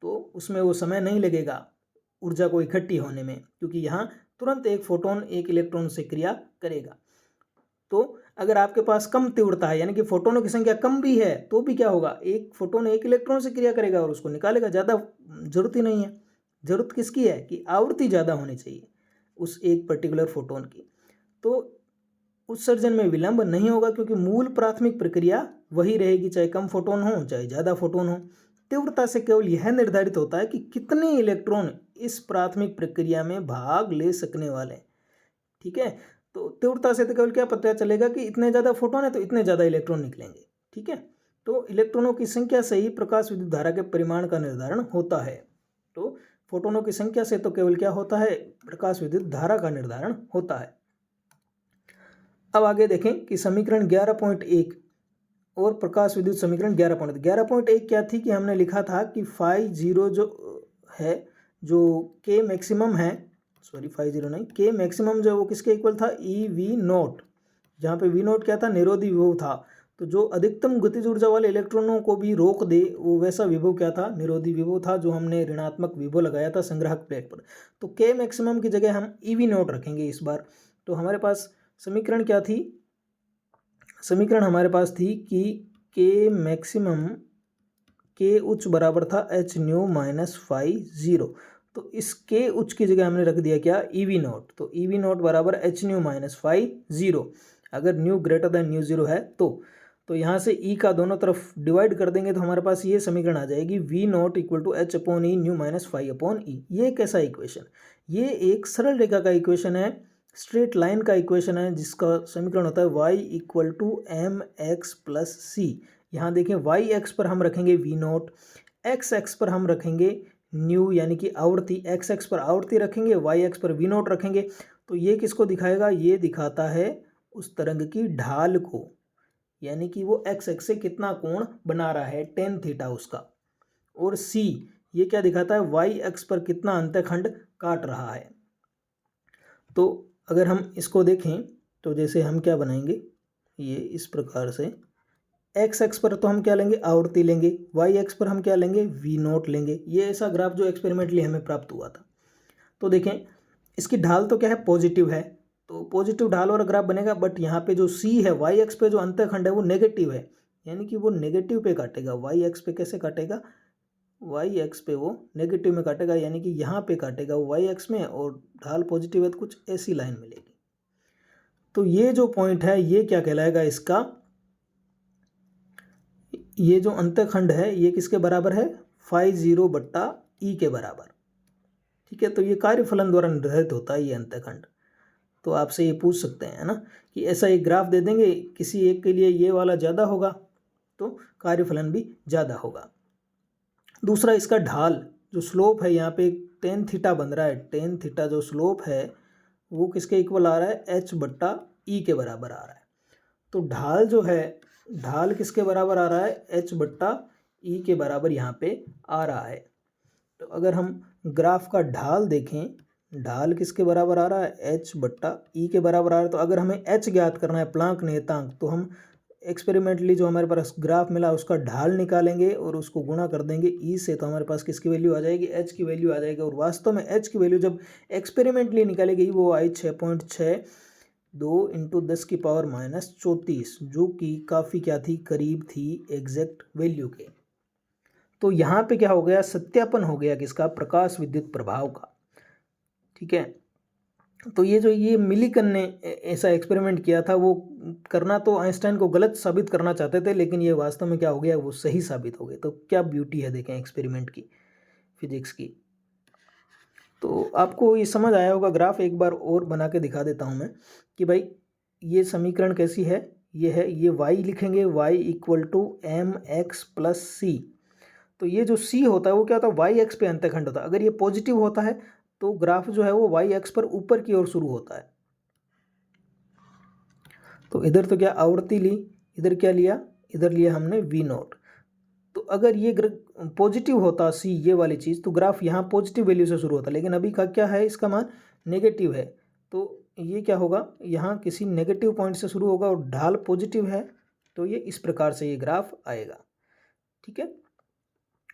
तो उसमें वो समय नहीं लगेगा ऊर्जा को इकट्ठी होने में, क्योंकि यहाँ तुरंत एक फोटोन एक इलेक्ट्रॉन से क्रिया करेगा। तो अगर आपके पास कम तीव्रता है, यानी कि फोटोनों की संख्या कम भी है, तो भी क्या होगा? एक फोटोन एक इलेक्ट्रॉन से क्रिया करेगा और उसको निकालेगा। ज़्यादा जरूरत ही नहीं है। जरूरत किसकी है? कि आवृत्ति ज़्यादा होनी चाहिए उस एक पर्टिकुलर फोटोन की। तो उत्सर्जन में विलंब नहीं होगा, क्योंकि मूल प्राथमिक प्रक्रिया वही रहेगी, चाहे कम फोटोन हो चाहे ज़्यादा फोटोन हो। तीव्रता से केवल यह निर्धारित होता है कि कितने इलेक्ट्रॉन इस प्राथमिक प्रक्रिया में भाग ले सकने वाले हैं। ठीक है, तो तीव्रता से तो केवल क्या पता चलेगा कि इतने ज़्यादा फोटोन है तो इतने ज़्यादा इलेक्ट्रॉन निकलेंगे। ठीक है, तो इलेक्ट्रॉनों की संख्या से ही प्रकाश विद्युत धारा के परिमाण का निर्धारण होता है। तो फोटोनों की संख्या से तो केवल क्या होता है? प्रकाश विद्युत धारा का निर्धारण होता है। अब आगे देखें कि समीकरण 11.1 और प्रकाश विद्युत समीकरण 11.1 क्या थी कि हमने लिखा था कि φ0 जो है, जो K मैक्सिमम है, सॉरी φ0 नहीं, K मैक्सिमम जो वो किसके इक्वल था? EV0, जहाँ पे V0 क्या था? निरोधी विभव था। तो जो अधिकतम गतिज ऊर्जा वाले इलेक्ट्रॉनों को भी रोक दे, वो वैसा विभव क्या था? निरोधी विभव था, जो हमने ऋणात्मक विभव लगाया था संग्राहक प्लेट पर। तो K मैक्सिमम की जगह हम EV0 रखेंगे इस बार। तो हमारे पास समीकरण क्या थी? समीकरण हमारे पास थी कि K मैक्सिमम K उच्च बराबर था h न्यू माइनस φ0। तो इस K उच्च की जगह हमने रख दिया क्या? EV0। तो EV0 बराबर h न्यू माइनस φ0। अगर nu greater than nu zero है तो यहाँ से E का दोनों तरफ डिवाइड कर देंगे तो हमारे पास ये समीकरण आ जाएगी V0 equal to h upon e nu minus φ/E। ये कैसा इक्वेशन? ये एक सरल रेखा का इक्वेशन है, स्ट्रेट लाइन का इक्वेशन है, जिसका समीकरण होता है y equal to mx plus C. यहाँ देखें y एक्स पर हम रखेंगे V0, x एक्स पर हम रखेंगे न्यू यानी कि आवृत्ति, x एक्स पर आवृत्ति रखेंगे, y एक्स पर V0 रखेंगे। तो ये किसको दिखाएगा? ये दिखाता है उस तरंग की ढाल को, यानी कि वो x एक्स से कितना कोण बना रहा है, tan थीटा उसका। और c ये क्या दिखाता है? y एक्स पर कितना अंतःखंड काट रहा है। तो अगर हम इसको देखें तो जैसे हम क्या बनाएंगे, ये इस प्रकार से x एक्स पर तो हम क्या लेंगे? आवृत्ति लेंगे, y एक्स पर हम क्या लेंगे? V0 लेंगे। ये ऐसा ग्राफ जो एक्सपेरिमेंटली हमें प्राप्त हुआ था। तो देखें इसकी ढाल तो क्या है? पॉजिटिव है, तो पॉजिटिव ढाल वाला ग्राफ बनेगा। बट यहाँ पे जो c है, y एक्स पे जो अंतःखंड है वो नेगेटिव है, यानी कि वो नेगेटिव पे काटेगा। y एक्स पे कैसे काटेगा? y एक्स पे वो नेगेटिव में काटेगा, यानी कि यहाँ पे काटेगा वो y एक्स में, और ढाल पॉजिटिव है तो कुछ ऐसी लाइन मिलेगी। तो ये जो पॉइंट है ये क्या कहलाएगा? इसका ये जो अंतःखंड है ये किसके बराबर है? φ0 बट्टा E के बराबर। ठीक है, तो ये कार्यफलन द्वारा निर्धारित होता है ये अंतःखंड। तो आपसे ये पूछ सकते हैं ना कि ऐसा एक ग्राफ दे देंगे, किसी एक के लिए ये वाला ज़्यादा होगा तो कार्यफलन भी ज़्यादा होगा। दूसरा इसका ढाल जो स्लोप है, यहाँ पे tan थीटा बन रहा है, tan थीटा जो स्लोप है वो किसके इक्वल आ रहा है? h बट्टा E के बराबर आ रहा है। तो ढाल जो है, ढाल किसके बराबर आ रहा है? h बट्टा E के बराबर यहाँ पे आ रहा है। तो अगर हम ग्राफ का ढाल देखें, ढाल किसके बराबर आ रहा है? h बट्टा E के बराबर आ रहा है। तो अगर हमें h ज्ञात करना है, प्लांक नियतांक, तो हम एक्सपेरिमेंटली जो हमारे पास ग्राफ मिला उसका ढाल निकालेंगे और उसको गुणा कर देंगे ई से, तो हमारे पास किसकी वैल्यू आ जाएगी, एच की वैल्यू आ जाएगी। और वास्तव में एच की वैल्यू जब एक्सपेरिमेंटली निकाली गई वो आई 6.62 इंटू 10⁻⁻34, जो कि काफ़ी क्या थी, करीब थी एग्जैक्ट वैल्यू के। तो यहाँ पे क्या हो गया, सत्यापन हो गया किसका, प्रकाश विद्युत प्रभाव का। ठीक है, तो ये मिलीकन ने ऐसा एक्सपेरिमेंट किया था, वो करना तो आइंस्टाइन को गलत साबित करना चाहते थे, लेकिन ये वास्तव में क्या हो गया, वो सही साबित हो गए। तो क्या ब्यूटी है देखें एक्सपेरिमेंट की, फिजिक्स की। तो आपको ये समझ आया होगा। ग्राफ एक बार और बना के दिखा देता हूँ मैं कि भाई ये समीकरण कैसी है, ये है, ये y लिखेंगे, y equal to M X plus C. तो ये जो c होता है वो क्या होता है, वाई एक्स पे अंतःखंड होता है। अगर ये पॉजिटिव होता है तो ग्राफ जो है वो वाई एक्स पर ऊपर की ओर शुरू होता है। तो इधर तो क्या आवृत्ति ली, इधर क्या लिया, इधर लिया हमने वी नॉट। तो अगर ये पॉजिटिव होता सी, ये वाली चीज़, तो ग्राफ यहाँ पॉजिटिव वैल्यू से शुरू होता, लेकिन अभी का क्या है, इसका मान नेगेटिव है। तो ये क्या होगा, यहाँ किसी नेगेटिव पॉइंट से शुरू होगा और ढाल पॉजिटिव है, तो ये इस प्रकार से ये ग्राफ आएगा। ठीक है,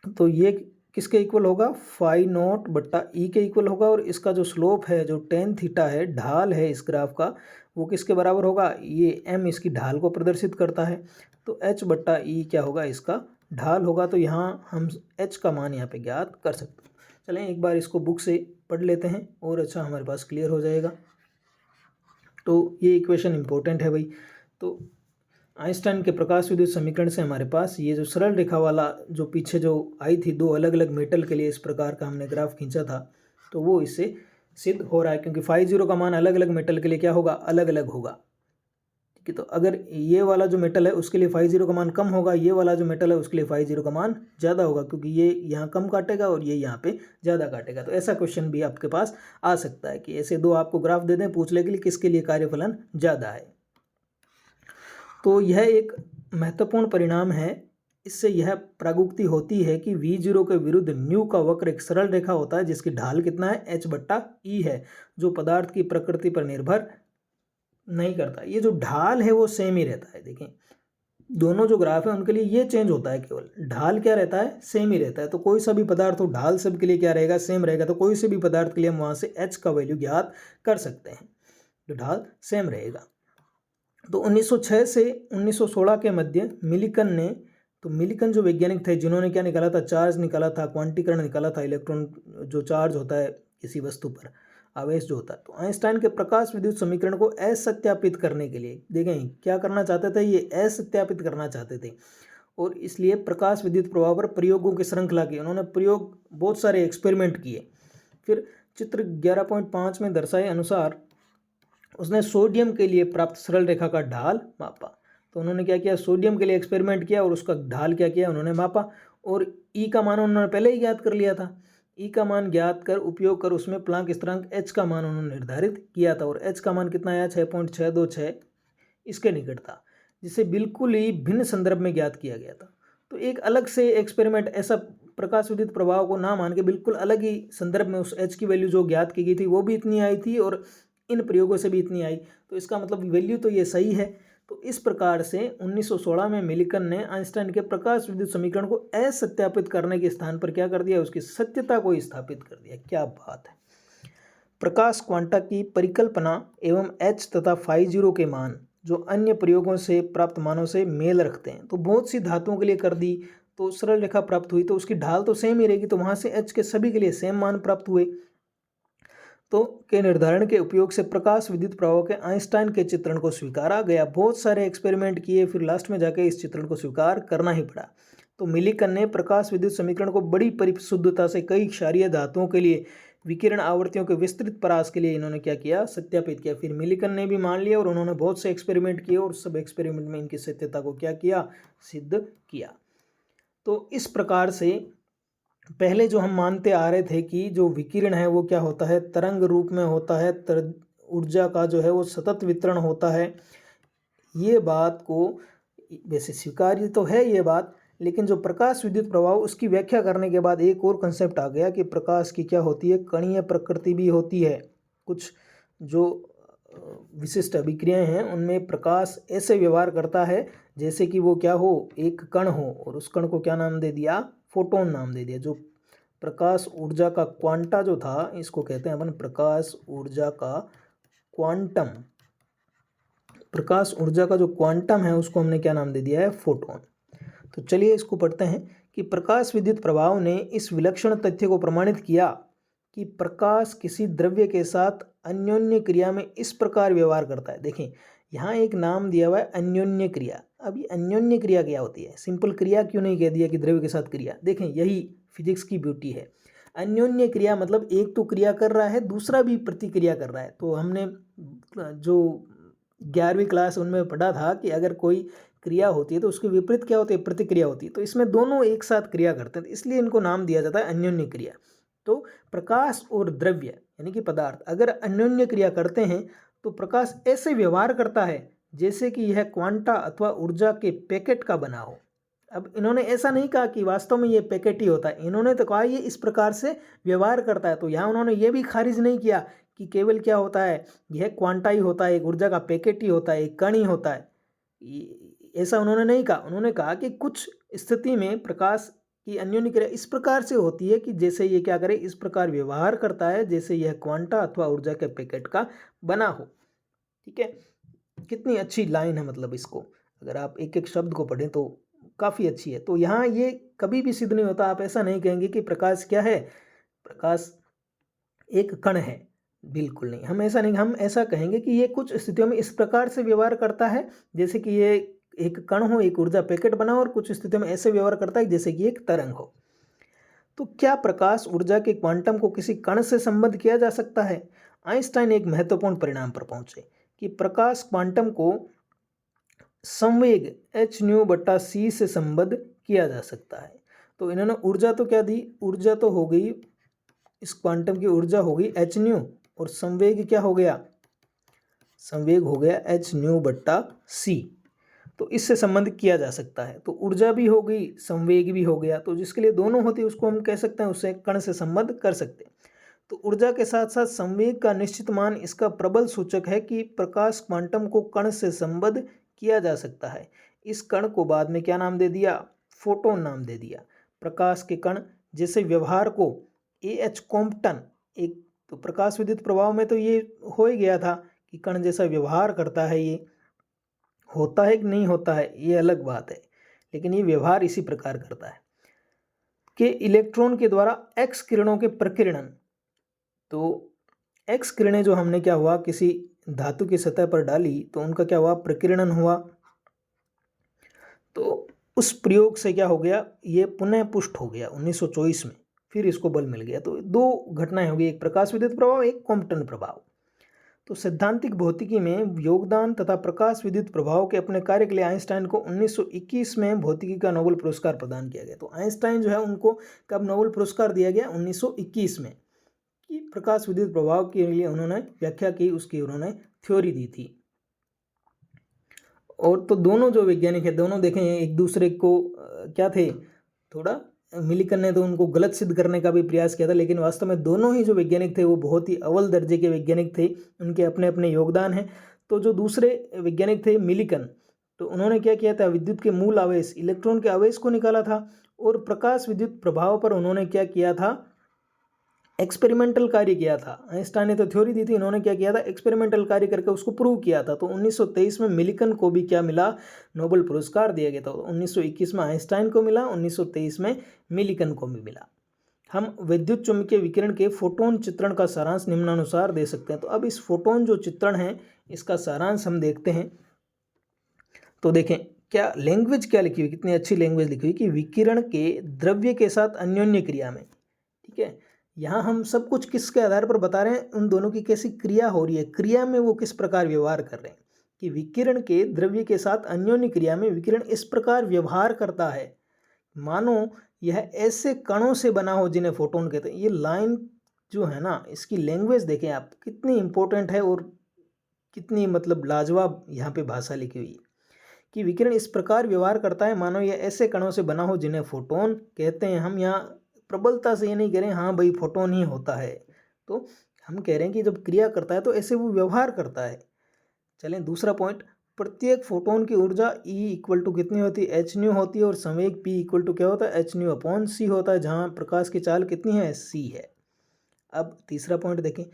तो ये किसके इक्वल होगा, फाई नॉट बट्टा ई के इक्वल होगा। और इसका जो स्लोप है, जो टेन थीटा है, ढाल है इस ग्राफ का, वो किसके बराबर होगा, ये एम इसकी ढाल को प्रदर्शित करता है, तो एच बट्टा ई क्या होगा, इसका ढाल होगा। तो यहाँ हम एच का मान यहाँ पे ज्ञात कर सकते हैं। चलें एक बार इसको बुक से पढ़ लेते हैं और अच्छा हमारे पास क्लियर हो जाएगा। तो ये इक्वेशन इंपॉर्टेंट है भाई। तो आइंस्टाइन के प्रकाश विद्युत समीकरण से हमारे पास ये जो सरल रेखा वाला जो पीछे जो आई थी, दो अलग अलग मेटल के लिए इस प्रकार का हमने ग्राफ खींचा था, तो वो इससे सिद्ध हो रहा है, क्योंकि फाई जीरो का मान अलग अलग मेटल के लिए क्या होगा, अलग अलग होगा। ठीक है, तो अगर ये वाला जो मेटल है उसके लिए फाई जीरो का मान कम होगा, ये वाला जो मेटल है उसके लिए फाई जीरो का मान ज़्यादा होगा, क्योंकि ये यहाँ कम काटेगा और ये यहाँ पे ज़्यादा काटेगा। तो ऐसा क्वेश्चन भी आपके पास आ सकता है कि ऐसे दो आपको ग्राफ दे दें, पूछ ले के लिए किसके लिए कार्यफलन ज़्यादा है। तो यह एक महत्वपूर्ण परिणाम है। इससे यह प्रागुक्ति होती है कि V0 के विरुद्ध न्यू का वक्र एक सरल रेखा होता है जिसकी ढाल कितना है, h बट्टा ई है, जो पदार्थ की प्रकृति पर निर्भर नहीं करता। ये जो ढाल है वो सेम ही रहता है। देखें दोनों जो ग्राफ है उनके लिए ये चेंज होता है, केवल ढाल क्या रहता है, सेम ही रहता है। तो कोई सा भी पदार्थ हो, ढाल सबके लिए क्या रहेगा, सेम रहेगा। तो कोई से भी पदार्थ के लिए हम वहाँ से h का वैल्यू ज्ञात कर सकते हैं, जो ढाल सेम रहेगा। तो 1906 से 1916 के मध्य मिलिकन ने, तो मिलिकन जो वैज्ञानिक थे जिन्होंने क्या निकाला था, चार्ज निकाला था, क्वांटीकरण निकाला था, इलेक्ट्रॉन जो चार्ज होता है किसी वस्तु पर, आवेश जो होता है। तो आइंस्टाइन के प्रकाश विद्युत समीकरण को असत्यापित करने के लिए, देखें क्या करना चाहते थे, ये असत्यापित करना चाहते थे, और इसलिए प्रकाश विद्युत प्रभाव पर प्रयोगों की श्रृंखला की उन्होंने प्रयोग, बहुत सारे एक्सपेरिमेंट किए। फिर चित्र 11.5 में दर्शाए अनुसार उसने सोडियम के लिए प्राप्त सरल रेखा का ढाल मापा। तो उन्होंने क्या किया, सोडियम के लिए एक्सपेरिमेंट किया और उसका ढाल क्या किया, उन्होंने मापा। और ई का मान उन्होंने पहले ही ज्ञात कर लिया था। ई का मान ज्ञात कर उपयोग कर उसमें प्लांक स्थिरांक एच का मान उन्होंने निर्धारित किया था, और एच का मान कितना आया, 6.626 इसके निकट था, जिसे बिल्कुल ही भिन्न संदर्भ में ज्ञात किया गया था। तो एक अलग से एक्सपेरिमेंट, ऐसा प्रकाश विद्युत प्रभाव को ना मान के बिल्कुल अलग ही संदर्भ में उस एच की वैल्यू जो ज्ञात की गई थी वो भी इतनी आई थी और इन प्रयोगों से भी इतनी आई। तो इसका मतलब वैल्यू तो ये सही है। तो इस प्रकार से 1916 में मिलिकन ने आइंस्टाइन के प्रकाश विद्युत समीकरण को असत्यापित करने के स्थान पर क्या कर दिया, उसकी सत्यता को स्थापित कर दिया। क्या बात है। प्रकाश क्वांटा की परिकल्पना एवं एच तथा फाई जीरो के मान जो अन्य प्रयोगों से प्राप्त मानों से मेल रखते हैं, तो बहुत सी धातुओं के लिए कर दी, तो सरल रेखा प्राप्त हुई, तो उसकी ढाल तो सेम ही रहेगी, तो वहाँ से एच के सभी के लिए सेम मान प्राप्त हुए। तो के निर्धारण के उपयोग से प्रकाश विद्युत प्रभाव के आइंस्टाइन के चित्रण को स्वीकारा गया। बहुत सारे एक्सपेरिमेंट किए, फिर लास्ट में जाके इस चित्रण को स्वीकार करना ही पड़ा। तो मिलिकन ने प्रकाश विद्युत समीकरण को बड़ी परिशुद्धता से कई क्षारीय धातुओं के लिए विकिरण आवृत्तियों के विस्तृत परास के लिए इन्होंने क्या किया, सत्यापित किया। फिर मिलिकन ने भी मान लिया और उन्होंने बहुत से एक्सपेरिमेंट किए और सब एक्सपेरिमेंट में इनकी सत्यता को क्या किया, सिद्ध किया। तो इस प्रकार से पहले जो हम मानते आ रहे थे कि जो विकिरण है वो क्या होता है, तरंग रूप में होता है, ऊर्जा का जो है वो सतत वितरण होता है, ये बात को वैसे स्वीकार्य तो है ये बात, लेकिन जो प्रकाश विद्युत प्रभाव उसकी व्याख्या करने के बाद एक और कंसेप्ट आ गया कि प्रकाश की क्या होती है, कणीय प्रकृति भी होती है। कुछ जो विशिष्ट अभिक्रियाएं हैं उनमें प्रकाश ऐसे व्यवहार करता है जैसे कि वो क्या हो, एक कण हो, और उस कण को क्या नाम दे दिया, फोटोन नाम दे दिया। जो प्रकाश ऊर्जा का क्वांटा जो था, इसको कहते हैं अपन प्रकाश ऊर्जा का क्वांटम। प्रकाश ऊर्जा का जो क्वांटम है उसको हमने क्या नाम दे दिया है, फोटोन। तो चलिए इसको पढ़ते हैं कि प्रकाश विद्युत प्रभाव ने इस विलक्षण तथ्य को प्रमाणित किया कि प्रकाश किसी द्रव्य के साथ अन्योन्य क्रिया में इस प्रकार व्यवहार करता है। देखें यहाँ एक नाम दिया हुआ है अन्योन्य क्रिया। अब ये अन्योन्य क्रिया क्या होती है, सिंपल क्रिया क्यों नहीं कह दिया कि द्रव्य के साथ क्रिया। देखें यही फिजिक्स की ब्यूटी है। अन्योन्य क्रिया मतलब एक तो क्रिया कर रहा है, दूसरा भी प्रतिक्रिया कर रहा है। तो हमने जो 11वीं क्लास उनमें पढ़ा था कि अगर कोई क्रिया होती है तो उसके विपरीत क्या होती है, प्रतिक्रिया होती है। तो इसमें दोनों एक साथ क्रिया करते हैं, इसलिए इनको नाम दिया जाता है अन्योन्य क्रिया। तो प्रकाश और द्रव्य यानी कि पदार्थ अगर अन्योन्य क्रिया करते हैं तो प्रकाश ऐसे व्यवहार करता है जैसे कि यह क्वांटा अथवा ऊर्जा के पैकेट का बना हो। अब इन्होंने ऐसा नहीं कहा कि वास्तव में ये पैकेट ही होता है, इन्होंने तो कहा ये इस प्रकार से व्यवहार करता है। तो यहाँ उन्होंने ये भी खारिज नहीं किया कि केवल क्या होता है, यह क्वांटा ही होता है, एक ऊर्जा का पैकेट ही होता है, एक कण ही होता है, ऐसा उन्होंने नहीं कहा। उन्होंने कहा कि कुछ स्थिति में प्रकाश की अन्योन्य क्रिया इस प्रकार से होती है कि जैसे ये क्या करे, इस प्रकार व्यवहार करता है जैसे यह क्वांटा अथवा ऊर्जा के पैकेट का बना हो। ठीक है, कितनी अच्छी लाइन है, मतलब इसको अगर आप एक एक शब्द को पढ़ें तो काफ़ी अच्छी है। तो यहाँ ये कभी भी सिद्ध नहीं होता, आप ऐसा नहीं कहेंगे कि प्रकाश क्या है, प्रकाश एक कण है, बिल्कुल नहीं। हम ऐसा नहीं, हम ऐसा कहेंगे कि ये कुछ स्थितियों में इस प्रकार से व्यवहार करता है जैसे कि ये एक कण हो, एक ऊर्जा पैकेट बना हो, और कुछ स्थितियों में ऐसे व्यवहार करता है जैसे कि एक तरंग हो। तो क्या प्रकाश ऊर्जा के क्वांटम को किसी कण से संबद्ध किया जा सकता है? आइंस्टाइन एक महत्वपूर्ण परिणाम पर पहुंचे कि प्रकाश क्वांटम को संवेग h न्यू बटा c से संबद्ध किया जा सकता है। तो इन्होंने ऊर्जा तो क्या दी, ऊर्जा तो हो गई, इस क्वांटम की ऊर्जा हो गई h न्यू, और संवेग क्या हो गया, संवेग हो गया h न्यू बट्टा c। तो इससे संबंध किया जा सकता है। तो ऊर्जा भी हो गई, संवेग भी हो गया, तो जिसके लिए दोनों होती है उसको हम कह सकते हैं, उससे कण से संबंध कर सकते हैं। तो ऊर्जा के साथ साथ संवेग का निश्चित मान इसका प्रबल सूचक है कि प्रकाश क्वांटम को कण से संबद्ध किया जा सकता है। इस कण को बाद में क्या नाम दे दिया, फोटोन नाम दे दिया। प्रकाश के कण जैसे व्यवहार को AH कॉम्पटन, एक तो प्रकाश विद्युत प्रभाव में तो ये हो ही गया था कि कण जैसा व्यवहार करता है, ये होता है कि नहीं होता है ये अलग बात है, लेकिन ये व्यवहार इसी प्रकार करता है कि इलेक्ट्रॉन के द्वारा एक्स किरणों के प्रकीर्णन। तो एक्स किरणें जो हमने क्या हुआ, किसी धातु की सतह पर डाली तो उनका क्या हुआ, प्रकीर्णन हुआ। तो उस प्रयोग से क्या हो गया, ये पुनः पुष्ट हो गया 1924 में, फिर इसको बल मिल गया। तो दो घटनाएं हो गई, एक प्रकाश विद्युत प्रभाव, एक कॉम्पटन प्रभाव। तो सैद्धांतिक भौतिकी में योगदान तथा प्रकाश विद्युत प्रभाव के अपने कार्य के लिए आइंस्टाइन को 1921 में भौतिकी का नोबेल पुरस्कार प्रदान किया गया। तो आइंस्टाइन जो है उनको कब नोबेल पुरस्कार दिया गया, 1921 में, कि प्रकाश विद्युत प्रभाव के लिए उन्होंने व्याख्या की, उसकी उन्होंने थ्योरी दी थी। और तो दोनों जो वैज्ञानिक है, दोनों देखें एक दूसरे को क्या थे, थोड़ा मिलिकन ने तो उनको गलत सिद्ध करने का भी प्रयास किया था, लेकिन वास्तव में दोनों ही जो वैज्ञानिक थे वो बहुत ही अव्वल दर्जे के वैज्ञानिक थे, उनके अपने अपने योगदान हैं। तो जो दूसरे वैज्ञानिक थे मिलिकन, तो उन्होंने क्या किया था, विद्युत के मूल आवेश इलेक्ट्रॉन के आवेश को निकाला था, और प्रकाश विद्युत प्रभाव पर उन्होंने क्या किया था, एक्सपेरिमेंटल कार्य किया था। आइंस्टाइन ने तो थ्योरी दी थी, इन्होंने क्या किया था, एक्सपेरिमेंटल कार्य करके उसको प्रूव किया था। तो 1923 में मिलिकन को भी क्या मिला, नोबेल पुरस्कार दिया गया था। 1921 में आइंस्टाइन को मिला, 1923 में मिलिकन को भी मिला। हम विद्युत चुम्बकीय विकिरण के फोटोन चित्रण का सारांश निम्नानुसार दे सकते हैं। तो अब इस फोटोन जो चित्रण है इसका सारांश हम देखते हैं। तो देखें क्या लैंग्वेज क्या लिखी हुई, कितनी अच्छी लैंग्वेज लिखी हुई कि विकिरण के द्रव्य के साथ अन्योन्य क्रिया में। ठीक है, यहाँ हम सब कुछ किसके आधार पर बता रहे हैं, उन दोनों की कैसी क्रिया हो रही है, क्रिया में वो किस प्रकार व्यवहार कर रहे हैं, कि विकिरण के द्रव्य के साथ अन्योन्य क्रिया में विकिरण इस प्रकार व्यवहार करता है मानो यह ऐसे कणों से बना हो जिन्हें फोटोन कहते हैं। ये लाइन जो है ना, इसकी लैंग्वेज देखें आप, कितनी इंपॉर्टेंट है और कितनी मतलब लाजवाब यहाँ पे भाषा लिखी हुई है कि विकिरण इस प्रकार व्यवहार करता है मानो यह ऐसे कणों से बना हो जिन्हें फोटोन कहते हैं। हम यहाँ प्रबलता से ये नहीं कह रहे हैं हाँ भाई फोटोन ही होता है, तो हम कह रहे हैं कि जब क्रिया करता है तो ऐसे वो व्यवहार करता है। चलें दूसरा पॉइंट, प्रत्येक फोटोन की ऊर्जा E इक्वल टू कितनी होती है, एच न्यू होती है, और संवेग P इक्वल टू क्या होता है, एच न्यू अपॉन सी होता है, जहाँ प्रकाश की चाल कितनी है, C है। अब तीसरा पॉइंट देखें,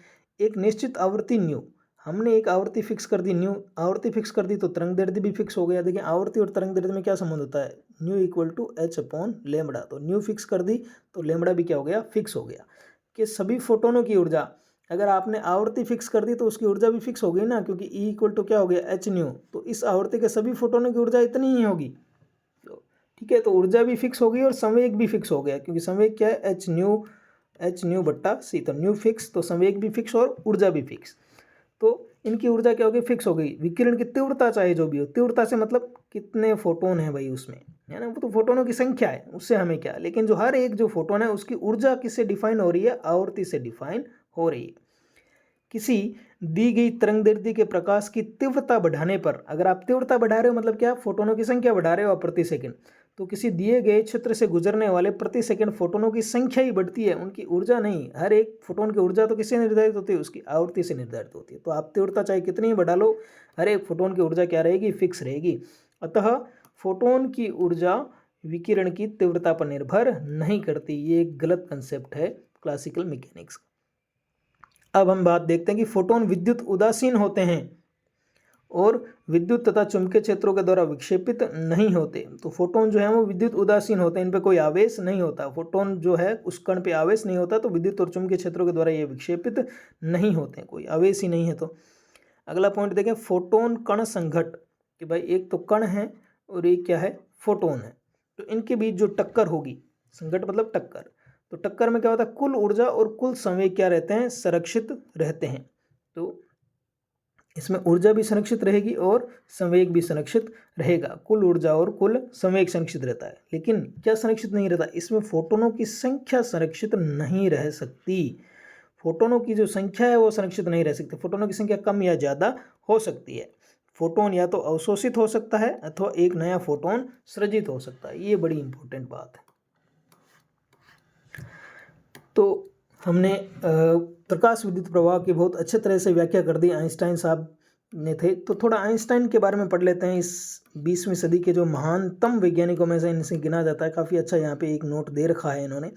एक निश्चित आवृत्ति न्यू, हमने एक आवृत्ति फिक्स कर दी, न्यू आवृत्ति फिक्स कर दी तो तरंग दैर्ध्य भी फिक्स हो गया। देखिए आवृत्ति और तरंग दैर्ध्य में क्या संबंध होता है, nu equal to h upon lambda, तो न्यू फिक्स कर दी तो लेमड़ा भी क्या हो गया, फिक्स हो गया। कि सभी फोटोनों की ऊर्जा, अगर आपने आवृत्ति फिक्स कर दी तो उसकी ऊर्जा भी फिक्स हो गई ना, क्योंकि E इक्वल टू क्या हो गया, एच न्यू, तो इस आवृत्ति के सभी फोटोनों की ऊर्जा इतनी ही होगी। तो ठीक है, तो ऊर्जा भी फिक्स हो गई और संवेग भी फिक्स हो गया, क्योंकि संवेग क्या है, एच न्यू बट्टा सी, तो न्यू फिक्स तो संवेग भी फिक्स और ऊर्जा भी फिक्स, तो इनकी ऊर्जा क्या होगी, फिक्स हो गई। विकिरण की तीव्रता चाहे जो भी हो, तीव्रता से मतलब कितने फोटोन है भाई उसमें, है ना, वो तो फोटोनों की संख्या है, उससे हमें क्या, लेकिन जो हर एक जो फोटोन है उसकी ऊर्जा किससे डिफाइन हो रही है, आवृत्ति से डिफाइन हो रही है। किसी दी गई तरंगदैर्ध्य के प्रकाश की तीव्रता बढ़ाने पर, अगर आप तीव्रता बढ़ा रहे हो मतलब क्या, फोटोनों की संख्या बढ़ा रहे हो प्रति सेकंड, तो किसी दिए गए क्षेत्र से गुजरने वाले प्रति सेकंड फोटोनों की संख्या ही बढ़ती है, उनकी ऊर्जा नहीं। हर एक फोटोन की ऊर्जा तो किससे निर्धारित होती है, उसकी आवृत्ति से निर्धारित होती है। तो आप तीव्रता चाहे कितनी ही बढ़ा लो, हर एक फोटोन की ऊर्जा क्या रहेगी, फिक्स रहेगी। अतः फोटोन की ऊर्जा विकिरण की तीव्रता पर निर्भर नहीं करती, ये एक गलत कंसेप्ट है क्लासिकल मैकेनिक्स। अब हम बात देखते हैं कि फोटोन विद्युत उदासीन होते हैं और विद्युत तथा चुंबकीय क्षेत्रों के द्वारा विक्षेपित नहीं होते। तो फोटोन जो है वो विद्युत उदासीन होते हैं, इन पे कोई आवेश नहीं होता। फोटोन जो है उस कण पे आवेश नहीं होता, तो विद्युत और चुंबकीय क्षेत्रों के द्वारा ये विक्षेपित नहीं होते, कोई आवेश ही नहीं है। तो अगला पॉइंट देखें, फोटोन कण संघट, कि भाई एक तो कण है और एक क्या है, फोटोन है, तो इनके बीच जो टक्कर होगी, संघट मतलब टक्कर, तो टक्कर में क्या होता है, कुल ऊर्जा और कुल संवेग क्या रहते हैं, संरक्षित रहते हैं। तो इसमें ऊर्जा भी संरक्षित रहेगी और संवेग भी संरक्षित रहेगा, कुल ऊर्जा और कुल संवेग संरक्षित रहता है। लेकिन क्या संरक्षित नहीं रहता, इसमें फोटोनों की संख्या संरक्षित नहीं रह सकती। फोटोनों की जो संख्या है वो संरक्षित नहीं रह सकती, फोटोनों की संख्या कम या ज़्यादा हो सकती है। फोटोन या तो अवशोषित हो सकता है अथवा एक नया फोटोन सृजित हो सकता है, ये बड़ी इंपॉर्टेंट बात है। तो हमने प्रकाश विद्युत प्रवाह की बहुत अच्छे तरह से व्याख्या कर दी, आइंस्टाइन साहब ने थे। तो थोड़ा आइंस्टाइन के बारे में पढ़ लेते हैं। इस 20वीं सदी के जो महानतम वैज्ञानिकों में से इनसे गिना जाता है, काफ़ी अच्छा यहाँ पे एक नोट दे रखा है इन्होंने।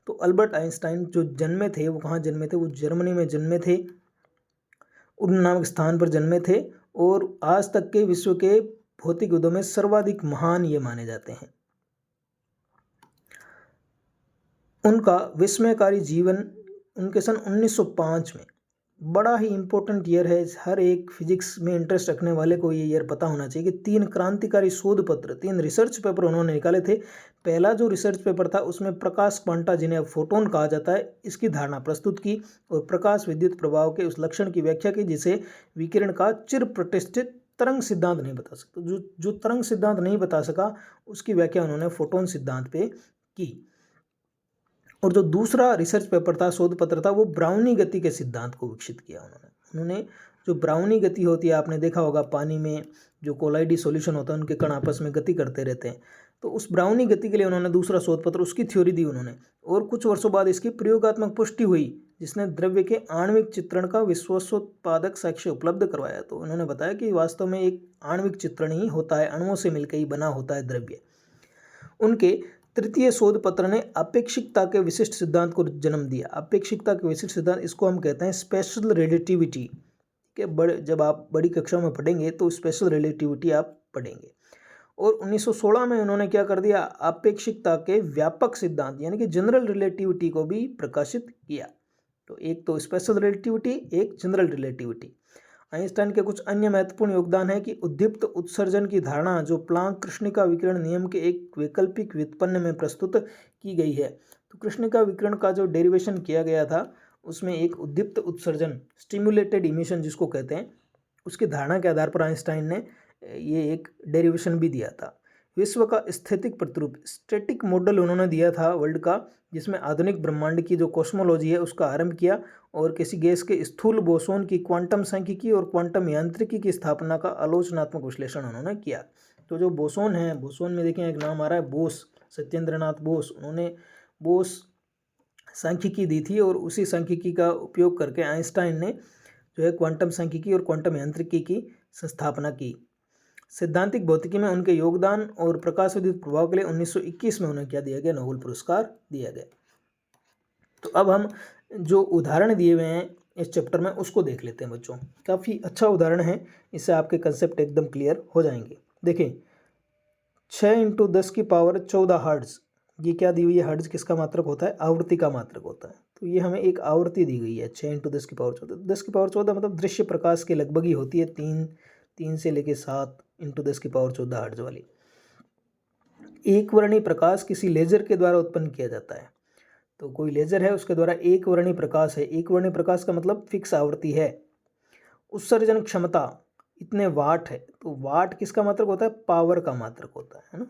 तो अल्बर्ट आइंस्टाइन जो जन्मे थे, वो कहाँ जन्मे थे, वो जर्मनी में जन्मे थे, उन नामक स्थान पर जन्मे थे, और आज तक के विश्व के भौतिक विदों में सर्वाधिक महान ये माने जाते हैं। उनका विस्मयकारी जीवन, उनके सन 1905 में, बड़ा ही इम्पोर्टेंट ईयर है, हर एक फिजिक्स में इंटरेस्ट रखने वाले को ये ईयर पता होना चाहिए कि 3 क्रांतिकारी शोध पत्र, 3 रिसर्च पेपर उन्होंने निकाले थे। पहला जो रिसर्च पेपर था उसमें प्रकाश क्वांटा, जिन्हें अब फोटोन कहा जाता है, इसकी धारणा प्रस्तुत की और प्रकाश विद्युत प्रभाव के उस लक्षण की व्याख्या की जिसे विकिरण का चिर प्रतिष्ठित तरंग सिद्धांत नहीं बता सकता। जो तरंग सिद्धांत नहीं बता सका उसकी व्याख्या उन्होंने फोटोन सिद्धांत पे की। और जो दूसरा रिसर्च पेपर था, शोध पत्र था, वो ब्राउनी गति के सिद्धांत को विकसित किया उन्होंने। जो ब्राउनी गति होती है, आपने देखा होगा पानी में जो कोलाइडी सॉल्यूशन होता है उनके कण आपस में गति करते रहते हैं, तो उस ब्राउनी गति के लिए उन्होंने दूसरा शोध पत्र, उसकी थ्योरी दी उन्होंने। और कुछ वर्षों बाद इसकी प्रयोगात्मक पुष्टि हुई जिसने द्रव्य के आणविक चित्रण का विश्वसोत्पादक साक्ष्य उपलब्ध करवाया। तो उन्होंने बताया कि वास्तव में एक आणविक चित्रण ही होता है, अणुओं से मिलकर ही बना होता है द्रव्य। उनके तृतीय शोध पत्र ने अपेक्षिकता के विशिष्ट सिद्धांत को जन्म दिया। अपेक्षिकता के विशिष्ट सिद्धांत, इसको हम कहते हैं स्पेशल रिलेटिविटी के। जब आप बड़ी कक्षाओं में पढ़ेंगे तो स्पेशल रिलेटिविटी आप पढ़ेंगे। और 1916 में उन्होंने क्या कर दिया, अपेक्षिकता के व्यापक सिद्धांत यानी कि जनरल रिलेटिविटी को भी प्रकाशित किया। तो एक तो स्पेशल रिलेटिविटी, एक जनरल रिलेटिविटी। आइंस्टाइन के कुछ अन्य महत्वपूर्ण योगदान है कि उद्दीप्त उत्सर्जन की धारणा जो प्लांक कृष्णिका विकिरण नियम के एक वैकल्पिक व्युत्पन्न में प्रस्तुत की गई है। तो कृष्णिका विकिरण का जो डेरिवेशन किया गया था उसमें एक उद्दीप्त उत्सर्जन, स्टिमुलेटेड इमिशन जिसको कहते हैं, उसकी धारणा के आधार पर आइंस्टाइन ने ये एक डेरिवेशन भी दिया था। विश्व का स्थितिक प्रतिरूप, स्टैटिक मॉडल उन्होंने दिया था वर्ल्ड का, जिसमें आधुनिक ब्रह्मांड की जो कॉस्मोलॉजी है उसका आरंभ किया और किसी गैस के स्थूल बोसोन की क्वांटम सांख्यिकी और क्वांटम यांत्रिकी की स्थापना का आलोचनात्मक विश्लेषण उन्होंने किया। तो जो बोसोन है, बोसोन में देखें एक नाम आ रहा है बोस, सत्येंद्र नाथ बोस, उन्होंने बोस सांख्यिकी दी थी और उसी सांख्यिकी का उपयोग करके आइंस्टाइन ने जो है क्वांटम सांख्यिकी और क्वांटम यांत्रिकी की संस्थापना की। सैद्धांतिक भौतिकी में उनके योगदान और प्रकाश विद्युत प्रभाव के लिए 1921 में उन्हें क्या दिया गया, नोबेल पुरस्कार दिया गया। तो अब हम जो उदाहरण दिए हुए हैं इस चैप्टर में उसको देख लेते हैं बच्चों। काफ़ी अच्छा उदाहरण है, इससे आपके कंसेप्ट एकदम क्लियर हो जाएंगे। देखिए 6 × 10⁻14 हर्ट्ज, ये क्या दी हुई है, हर्ट्ज किसका मात्रक होता है, आवृत्ति का मात्रक होता है। तो ये हमें एक आवृत्ति दी गई है 6 × 10⁻14। 10⁻14 मतलब दृश्य प्रकाश के लगभग ही होती है, 3 से लेके 7 × 10⁻14 हर्ट्ज वाली। एक वर्णी प्रकाश किसी लेजर के द्वारा उत्पन्न किया जाता है। तो कोई लेजर है उसके द्वारा एक वर्णी प्रकाश है, एक वर्णी प्रकाश का मतलब फिक्स आवृत्ति है। उत्सर्जन क्षमता इतने वाट है, तो वाट किसका मात्रक होता है, पावर का मात्रक होता है ना।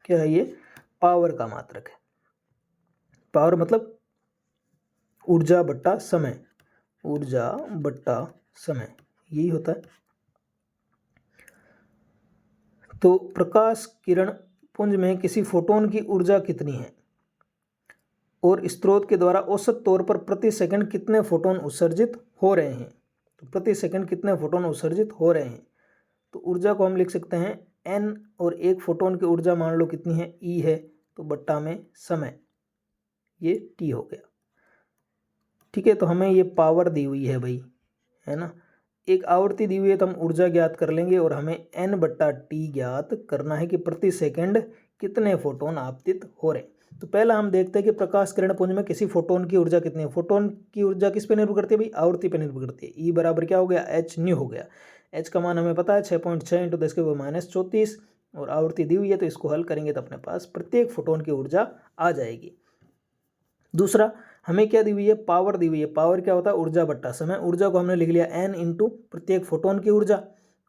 क्या है ये, पावर का मात्रक है। पावर मतलब ऊर्जा बट्टा समय, ऊर्जा बट्टा समय, यही होता है। तो प्रकाश किरण पुंज में किसी फोटोन की ऊर्जा कितनी है और स्रोत के द्वारा औसत तौर पर प्रति सेकंड कितने फोटोन उत्सर्जित हो रहे हैं। तो प्रति सेकंड कितने फोटोन उत्सर्जित हो रहे हैं, तो ऊर्जा को हम लिख सकते हैं n, और एक फोटोन की ऊर्जा मान लो कितनी है, E है, तो बट्टा में समय, ये T हो गया। ठीक है, तो हमें ये पावर दी हुई है भाई, है ना। एक आवृत्ति दी हुई है तो हम ऊर्जा ज्ञात कर लेंगे और हमें n/T ज्ञात करना है कि प्रति सेकंड कितने फोटोन आपतित हो रहे हैं। तो पहला हम देखते हैं कि प्रकाश किरण पुंज में किसी फोटोन की ऊर्जा कितनी है। फोटोन की ऊर्जा किस पे निर्भर करती है भाई, आवृत्ति पे निर्भर करती है। E बराबर क्या हो गया, h न्यू हो गया। h का मान हमें पता है 6.6 × 10⁻34, और आवृत्ति दी हुई है तो इसको हल करेंगे तो अपने पास प्रत्येक फोटोन की ऊर्जा आ जाएगी। दूसरा हमें क्या दी हुई है, पावर दी हुई है। पावर क्या होता है, ऊर्जा बट्टा समय। ऊर्जा को हमने लिख लिया n × प्रत्येक फोटोन की ऊर्जा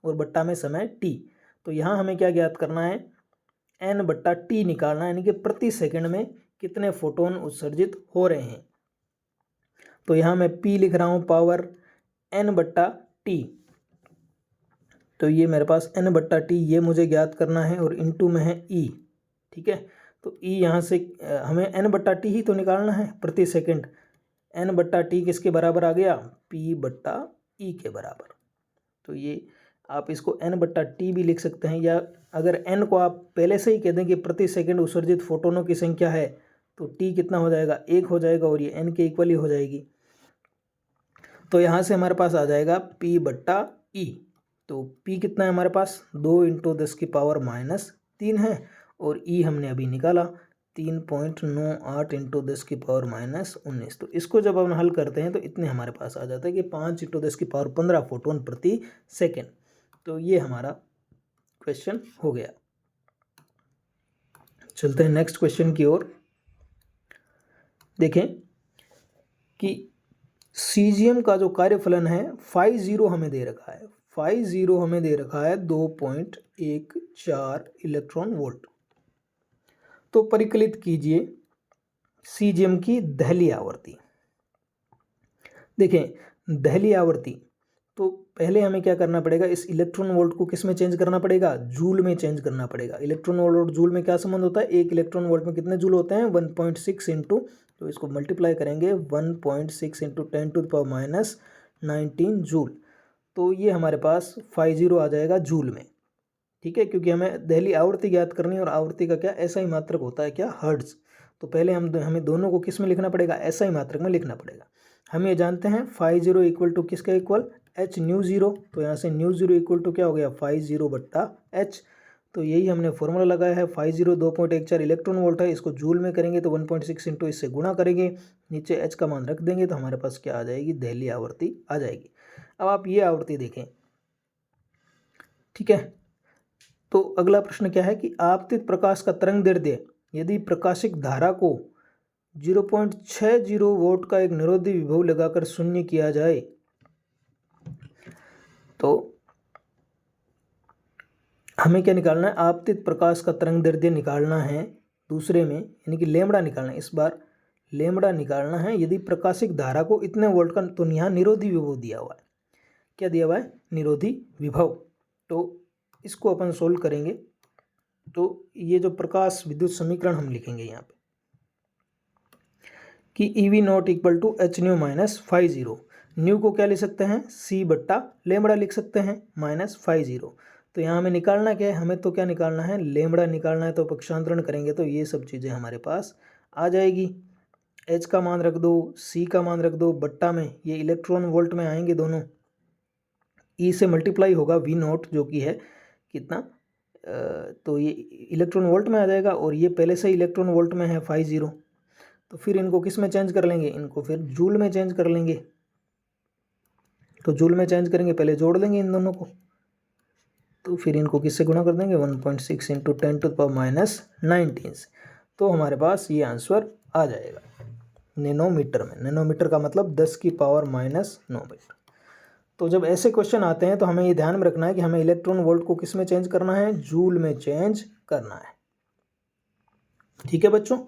और बट्टा में समय t। तो यहाँ हमें क्या ज्ञात करना है, n/T निकालना है, यानी कि प्रति सेकंड में कितने फोटोन उत्सर्जित हो रहे हैं। तो यहाँ मैं P लिख रहा हूँ, पावर n/T। तो ये मेरे पास n/T ये मुझे ज्ञात करना है और इंटू में है E। ठीक है, तो E यहाँ से हमें n/T ही तो निकालना है प्रति सेकंड। n/T किसके बराबर आ गया, P/E के बराबर। तो ये आप इसको n/T भी लिख सकते हैं, या अगर n को आप पहले से ही कह दें कि प्रति सेकंड उत्सर्जित फोटोनों की संख्या है, तो T कितना हो जाएगा, 1 हो जाएगा, और ये n के इक्वल ही हो जाएगी। तो यहाँ से हमारे पास आ जाएगा P/E। तो P कितना है हमारे पास, 2 × 10⁻³ है, और E हमने अभी निकाला 3.98 × 10⁻19। तो इसको जब हम हल करते हैं तो इतने हमारे पास आ जाता है कि 5 × 10⁻15 फोटोन प्रति सेकेंड। तो ये हमारा क्वेश्चन हो गया। चलते हैं नेक्स्ट क्वेश्चन की ओर। देखें कि सीजियम का जो कार्यफलन है φ0 हमें दे रखा है, φ0 हमें दे रखा है 2.14 इलेक्ट्रॉन वोल्ट। तो परिकलित कीजिए सीजियम की दहली आवृत्ति। देखें दहली आवृत्ति, तो पहले हमें क्या करना पड़ेगा, इस इलेक्ट्रॉन वोल्ट को किस में चेंज करना पड़ेगा, जूल में चेंज करना पड़ेगा। इलेक्ट्रॉन वोल्ट और जूल में क्या संबंध होता है, एक इलेक्ट्रॉन वोल्ट में कितने जूल होते हैं, 1.6 इंटू, तो इसको मल्टीप्लाई करेंगे 1.6 इंटू 10⁻19 जूल। तो ये हमारे पास φ0 आ जाएगा जूल में। ठीक है, क्योंकि हमें दहली आवृत्ति ज्ञात करनी है और आवृत्ति का क्या ऐसा ही मात्रक होता है क्या, हर्ट्ज। तो पहले हमें दोनों को किस में लिखना पड़ेगा, ऐसा ही मात्रक में लिखना पड़ेगा। हम ये जानते हैं φ0 इक्वल टू किसका इक्वल, h ν0। तो यहाँ से ν0 इक्वल टू क्या हो गया, φ0/h। तो यही हमने फॉर्मूला लगाया है। φ0 2.14 इलेक्ट्रॉन वोल्ट है, इसको जूल में करेंगे तो 1.6 इंटू इससे गुणा करेंगे, नीचे h का मान रख देंगे, तो हमारे पास क्या आ जाएगी, दहली आवृत्ति आ जाएगी। अब आप ये आवृत्ति देखें। ठीक है, तो अगला प्रश्न क्या है कि आपतित प्रकाश का तरंग दैर्ध्य यदि प्रकाशिक धारा को 0.60 वोल्ट का एक निरोधी विभव लगाकर शून्य किया जाए तो हमें क्या निकालना है, आपतित प्रकाश का तरंग दैर्ध्य निकालना है दूसरे में, यानी कि लेमड़ा निकालना है। इस बार लेमड़ा निकालना है यदि प्रकाशिक धारा को इतने वोल्ट का, तो यहाँ निरोधी विभव दिया हुआ है। क्या दिया हुआ है, निरोधी विभव। तो इसको अपन सोल्व करेंगे, तो ये जो प्रकाश विद्युत समीकरण हम लिखेंगे यहाँ पे। कि EV not equal to h nu minus five zero. न्यू को क्या लिख सकते हैं, C बट्टा लेमड़ा लिख सकते हैं माइनस फाइव जीरो। तो यहाँ हमें निकालना क्या है, हमें तो क्या निकालना है, लेमड़ा निकालना है। तो पक्षांतरण करेंगे तो ये सब चीज़ें हमारे पास आ जाएगी। H का मान रख दो, C का मान रख दो, बट्टा में ये इलेक्ट्रॉन वोल्ट में आएंगे दोनों। E से मल्टीप्लाई होगा V नॉट जो कि है कितना, तो ये इलेक्ट्रॉन वोल्ट में आ जाएगा और ये पहले से इलेक्ट्रॉन वोल्ट में है 50। तो फिर इनको किस में चेंज कर लेंगे, इनको फिर जूल में चेंज कर लेंगे। तो जूल में चेंज करेंगे, पहले जोड़ देंगे इन दोनों को, तो फिर इनको किससे गुणा कर देंगे, 1.6 इंटू 10⁻19। तो हमारे पास ये आंसर आ जाएगा नैनोमीटर में। नैनोमीटर का मतलब 10⁻⁻9 मीटर। तो जब ऐसे क्वेश्चन आते हैं तो हमें ये ध्यान में रखना है कि हमें इलेक्ट्रॉन वोल्ट को किस में चेंज करना है, जूल में चेंज करना है। ठीक है बच्चों,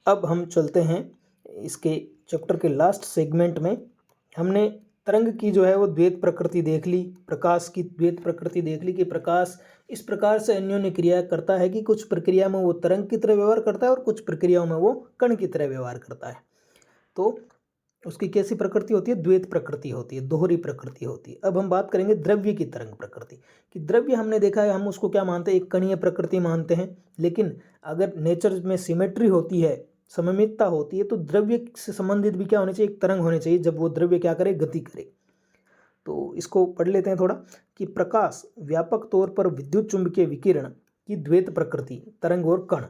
अब हम चलते हैं इसके चैप्टर के लास्ट सेगमेंट में। हमने तरंग की जो है वो द्वैत प्रकृति देख ली, प्रकाश की द्वैत प्रकृति देख ली कि प्रकाश इस प्रकार से अन्योन्य क्रिया करता है कि कुछ प्रक्रिया में वो तरंग की तरह व्यवहार करता है और कुछ प्रक्रियाओं में वो कण की तरह व्यवहार करता है। तो उसकी कैसी प्रकृति होती है, द्वैत प्रकृति होती है, दोहरी प्रकृति होती है। अब हम बात करेंगे द्रव्य की तरंग प्रकृति कि द्रव्य हमने देखा है, हम उसको क्या मानते हैं, एक कणीय प्रकृति मानते हैं। लेकिन अगर नेचर में सिमेट्री होती है, सममितता होती है, तो द्रव्य से संबंधित भी क्या होनी चाहिए, एक तरंग होनी चाहिए जब वो द्रव्य क्या करे, गति करे। तो इसको पढ़ लेते हैं थोड़ा कि प्रकाश व्यापक तौर पर विद्युत चुंबकीय विकिरण की द्वैत प्रकृति, तरंग और कण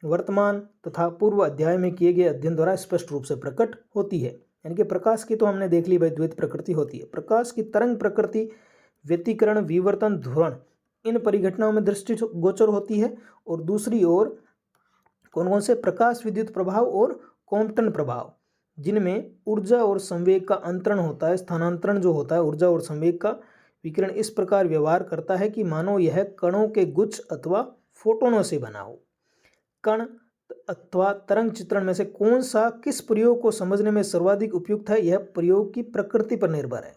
वर्तमान तथा पूर्व अध्याय में किए गए अध्ययन द्वारा स्पष्ट रूप से प्रकट होती है। यानी कि प्रकाश की तो हमने देख ली भाई द्वैत प्रकृति होती है। प्रकाश की तरंग प्रकृति व्यतिकरण, विवर्तन, ध्रुवण इन परिघटनाओं में दृष्टि गोचर होती है। और दूसरी ओर कौन कौन से, प्रकाश विद्युत प्रभाव और कॉम्पटन प्रभाव, जिनमें ऊर्जा और संवेग का अंतरण होता है, स्थानांतरण जो होता है ऊर्जा और संवेग का। विकिरण इस प्रकार व्यवहार करता है कि मानो यह कणों के गुच्छ अथवा फोटोनों से बना हो। कण अथवा तरंग चित्रण में से कौन सा किस प्रयोग को समझने में सर्वाधिक उपयुक्त है, यह प्रयोग की प्रकृति पर निर्भर है।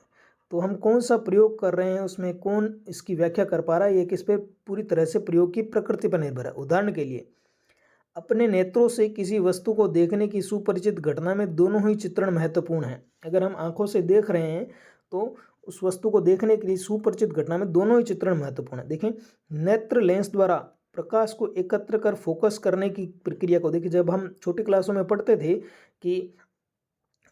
तो हम कौन सा प्रयोग कर रहे हैं, उसमें कौन इसकी व्याख्या कर पा रहा है, ये किस पे पूरी तरह से प्रयोग की प्रकृति पर निर्भर है। उदाहरण के लिए, अपने नेत्रों से किसी वस्तु को देखने की सुपरिचित घटना में दोनों ही चित्रण महत्वपूर्ण है। अगर हम आंखों से देख रहे हैं तो उस वस्तु को देखने के लिए सुपरिचित घटना में दोनों ही चित्रण महत्वपूर्ण है। देखें, नेत्र लेंस द्वारा प्रकाश को एकत्र कर फोकस करने की प्रक्रिया को देखिए। जब हम छोटी क्लासों में पढ़ते थे कि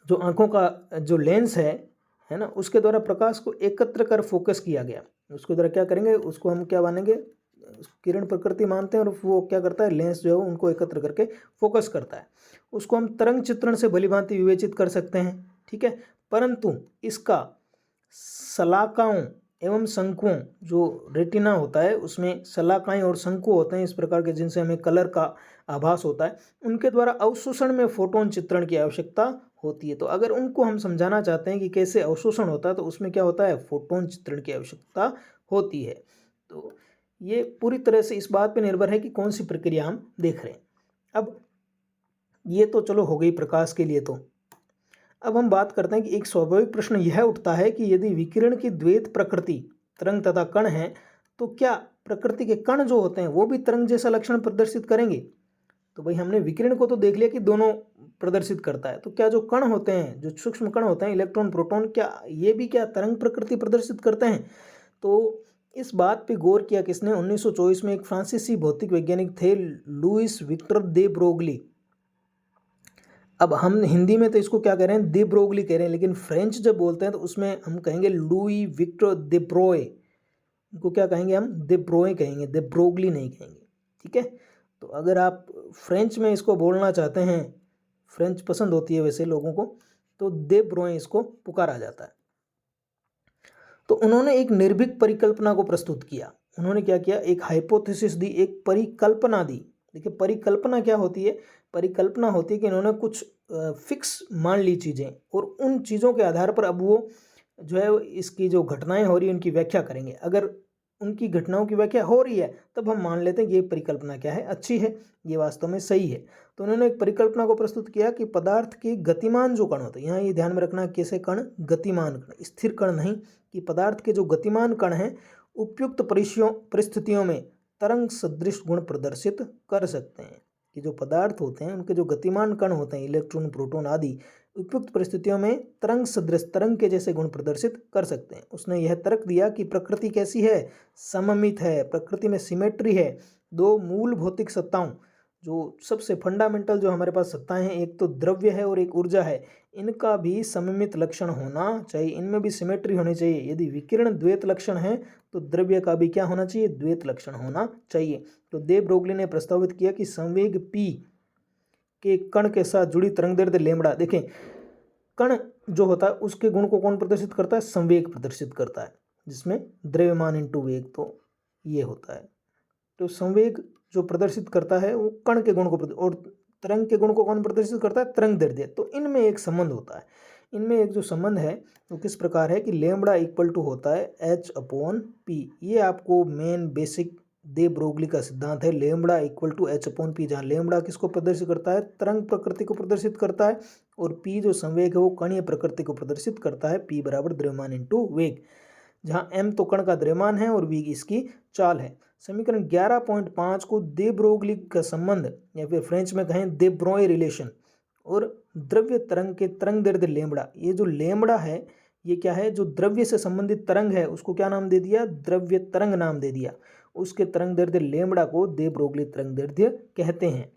जो आंखों का जो लेंस है ना, उसके द्वारा प्रकाश को एकत्र कर फोकस किया गया। उसके द्वारा क्या करेंगे, उसको हम क्या मानेंगे, किरण प्रकृति मानते हैं, और वो क्या करता है, लेंस जो है उनको एकत्र करके फोकस करता है। उसको हम तरंग चित्रण से भलीभांति विवेचित कर सकते हैं। ठीक है, परंतु इसका शलाकाओं एवं शंकुओं, जो रेटिना होता है उसमें शलाकाएं और शंकु होते हैं इस प्रकार के, जिनसे हमें कलर का आभास होता है, उनके द्वारा अवशोषण में फोटोन चित्रण की आवश्यकता होती है। तो अगर उनको हम समझाना चाहते हैं कि कैसे अवशोषण होता है, तो उसमें क्या होता है, फोटोन चित्रण की आवश्यकता होती है। तो ये पूरी तरह से इस बात पर निर्भर है कि कौन सी प्रक्रिया हम देख रहे हैं। अब ये तो चलो हो गई प्रकाश के लिए। तो अब हम बात करते हैं कि एक स्वाभाविक प्रश्न यह उठता है कि यदि विकिरण की द्वैत प्रकृति तरंग तथा कण है, तो क्या प्रकृति के कण जो होते हैं वो भी तरंग जैसा लक्षण प्रदर्शित करेंगे। तो भाई हमने विकिरण को तो देख लिया कि दोनों प्रदर्शित करता है, तो क्या जो कण होते हैं, जो सूक्ष्म कण होते हैं, इलेक्ट्रॉन प्रोटॉन, क्या ये भी क्या तरंग प्रकृति प्रदर्शित करते हैं। तो इस बात पे गौर किया किसने, 1924 में एक फ्रांसीसी भौतिक वैज्ञानिक थे, लुईस विक्टर दे ब्रोगली। अब हम हिंदी में तो इसको क्या कह रहे हैं, दे ब्रोगली कह रहे हैं, लेकिन फ्रेंच जब बोलते हैं तो उसमें हम कहेंगे लुई विक्टर दे ब्रोए। इनको क्या कहेंगे हम, दे ब्रोए कहेंगे, दे ब्रोगली नहीं कहेंगे। ठीक है, तो अगर आप फ्रेंच में इसको बोलना चाहते हैं, फ्रेंच पसंद होती है वैसे लोगों को, तो दे ब्रोए इसको पुकारा जाता है। तो उन्होंने एक निर्भीक परिकल्पना को प्रस्तुत किया। उन्होंने क्या किया, एक हाइपोथेसिस दी, एक परिकल्पना दी। देखिए परिकल्पना क्या होती है, परिकल्पना होती है कि इन्होंने कुछ फिक्स मान ली चीज़ें, और उन चीज़ों के आधार पर अब वो जो है इसकी जो घटनाएं हो रही हैं उनकी व्याख्या करेंगे। अगर उनकी घटनाओं की व्याख्या हो रही है तब हम मान लेते हैं कि ये परिकल्पना क्या है, अच्छी है, ये वास्तव में सही है। तो उन्होंने एक परिकल्पना को प्रस्तुत किया कि पदार्थ के गतिमान जो कण होते हैं, यहाँ ये ध्यान में रखना कैसे कण, गतिमान कण, स्थिर कण नहीं, कि पदार्थ के जो गतिमान कण हैं उपयुक्त परिस्थितियों में तरंग सदृश गुण प्रदर्शित कर सकते हैं। कि जो पदार्थ होते हैं उनके जो गतिमान कण होते हैं, इलेक्ट्रॉन, प्रोटॉन आदि, उपयुक्त परिस्थितियों में तरंग सदृश, तरंग के जैसे गुण प्रदर्शित कर सकते हैं। उसने यह तर्क दिया कि प्रकृति कैसी है, सममित है, प्रकृति में सिमेट्री है। दो मूल भौतिक सत्ताओं, जो सबसे फंडामेंटल जो हमारे पास सत्ताएं हैं, एक तो द्रव्य है और एक ऊर्जा है, इनका भी सममित लक्षण होना चाहिए, इनमें भी सिमेट्री होनी चाहिए। यदि विकिरण द्वैत लक्षण है तो द्रव्य का भी क्या होना चाहिए, द्वैत लक्षण होना चाहिए। तो दे ब्रोगली ने प्रस्तावित किया कि संवेग P के कण के साथ जुड़ी तरंगदैर्ध्य लैम्ब्डा, देखें कण जो होता है उसके गुण को कौन प्रदर्शित करता है, संवेग प्रदर्शित करता है, जिसमें द्रव्यमान इंटू वेग, तो ये होता है। तो संवेग जो प्रदर्शित करता है वो कण के गुण को और तरंग के गुण को कौन प्रदर्शित करता है, तरंगदैर्ध्य। तो इनमें एक संबंध होता है, इनमें एक जो संबंध है वो किस प्रकार है कि लैम्ब्डा इक्वल टू होता है H/P। ये आपको मेन बेसिक दे ब्रोगली का सिद्धांत है, लैम्ब्डा इक्वल टू H/P, जहाँ लैम्ब्डा किसको प्रदर्शित करता है, तरंग प्रकृति को प्रदर्शित करता है, और P जो संवेग है वो कणीय प्रकृति को प्रदर्शित करता है, P बराबर द्रव्यमान इंटू वेग, जहाँ m तो कण का द्रव्यमान है और v इसकी चाल है। समीकरण 11.5 को दे ब्रोगली का संबंध, या फिर फ्रेंच में कहें दे ब्रोए रिलेशन, और द्रव्य तरंग के तरंगदैर्ध्य लैम्ब्डा, ये जो लैम्ब्डा है ये क्या है, जो द्रव्य से संबंधित तरंग है उसको क्या नाम दे दिया, द्रव्य तरंग नाम दे दिया, उसके तरंगदैर्ध्य लैम्ब्डा को दे ब्रोगली तरंगदैर्ध्य कहते हैं।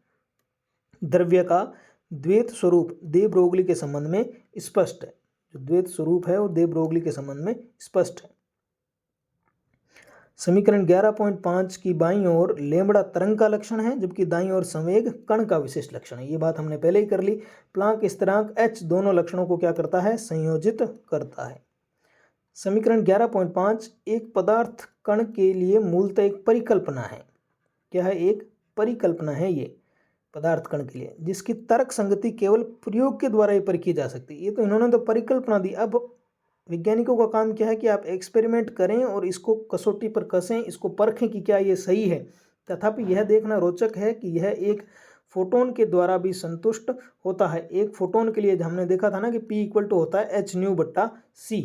द्रव्य का द्वैत स्वरूप दे ब्रोगली के संबंध में स्पष्ट है, जो द्वैत स्वरूप है वो दे ब्रोगली के संबंध में स्पष्ट है। समीकरण 11.5 की बाईं ओर लैम्ब्डा तरंग का लक्षण है, जबकि दाईं ओर संवेग कण का विशिष्ट लक्षण है। ये बात हमने पहले ही कर ली। प्लांक स्थिरांक h दोनों लक्षणों को क्या करता है, संयोजित करता है। समीकरण 11.5 एक पदार्थ कण के लिए मूलतः एक परिकल्पना है। क्या है, एक परिकल्पना है ये पदार्थ कण के लिए, जिसकी तर्क संगति केवल प्रयोग के द्वारा ही परखी जा सकती है। ये तो इन्होंने तो परिकल्पना दी, अब वैज्ञानिकों का काम क्या है कि आप एक्सपेरिमेंट करें और इसको कसौटी पर कसें, इसको परखें कि क्या ये सही है। तथापि यह देखना रोचक है कि यह एक फोटोन के द्वारा भी संतुष्ट होता है। एक फोटोन के लिए हमने देखा था ना कि P इक्वल टू होता है h/c।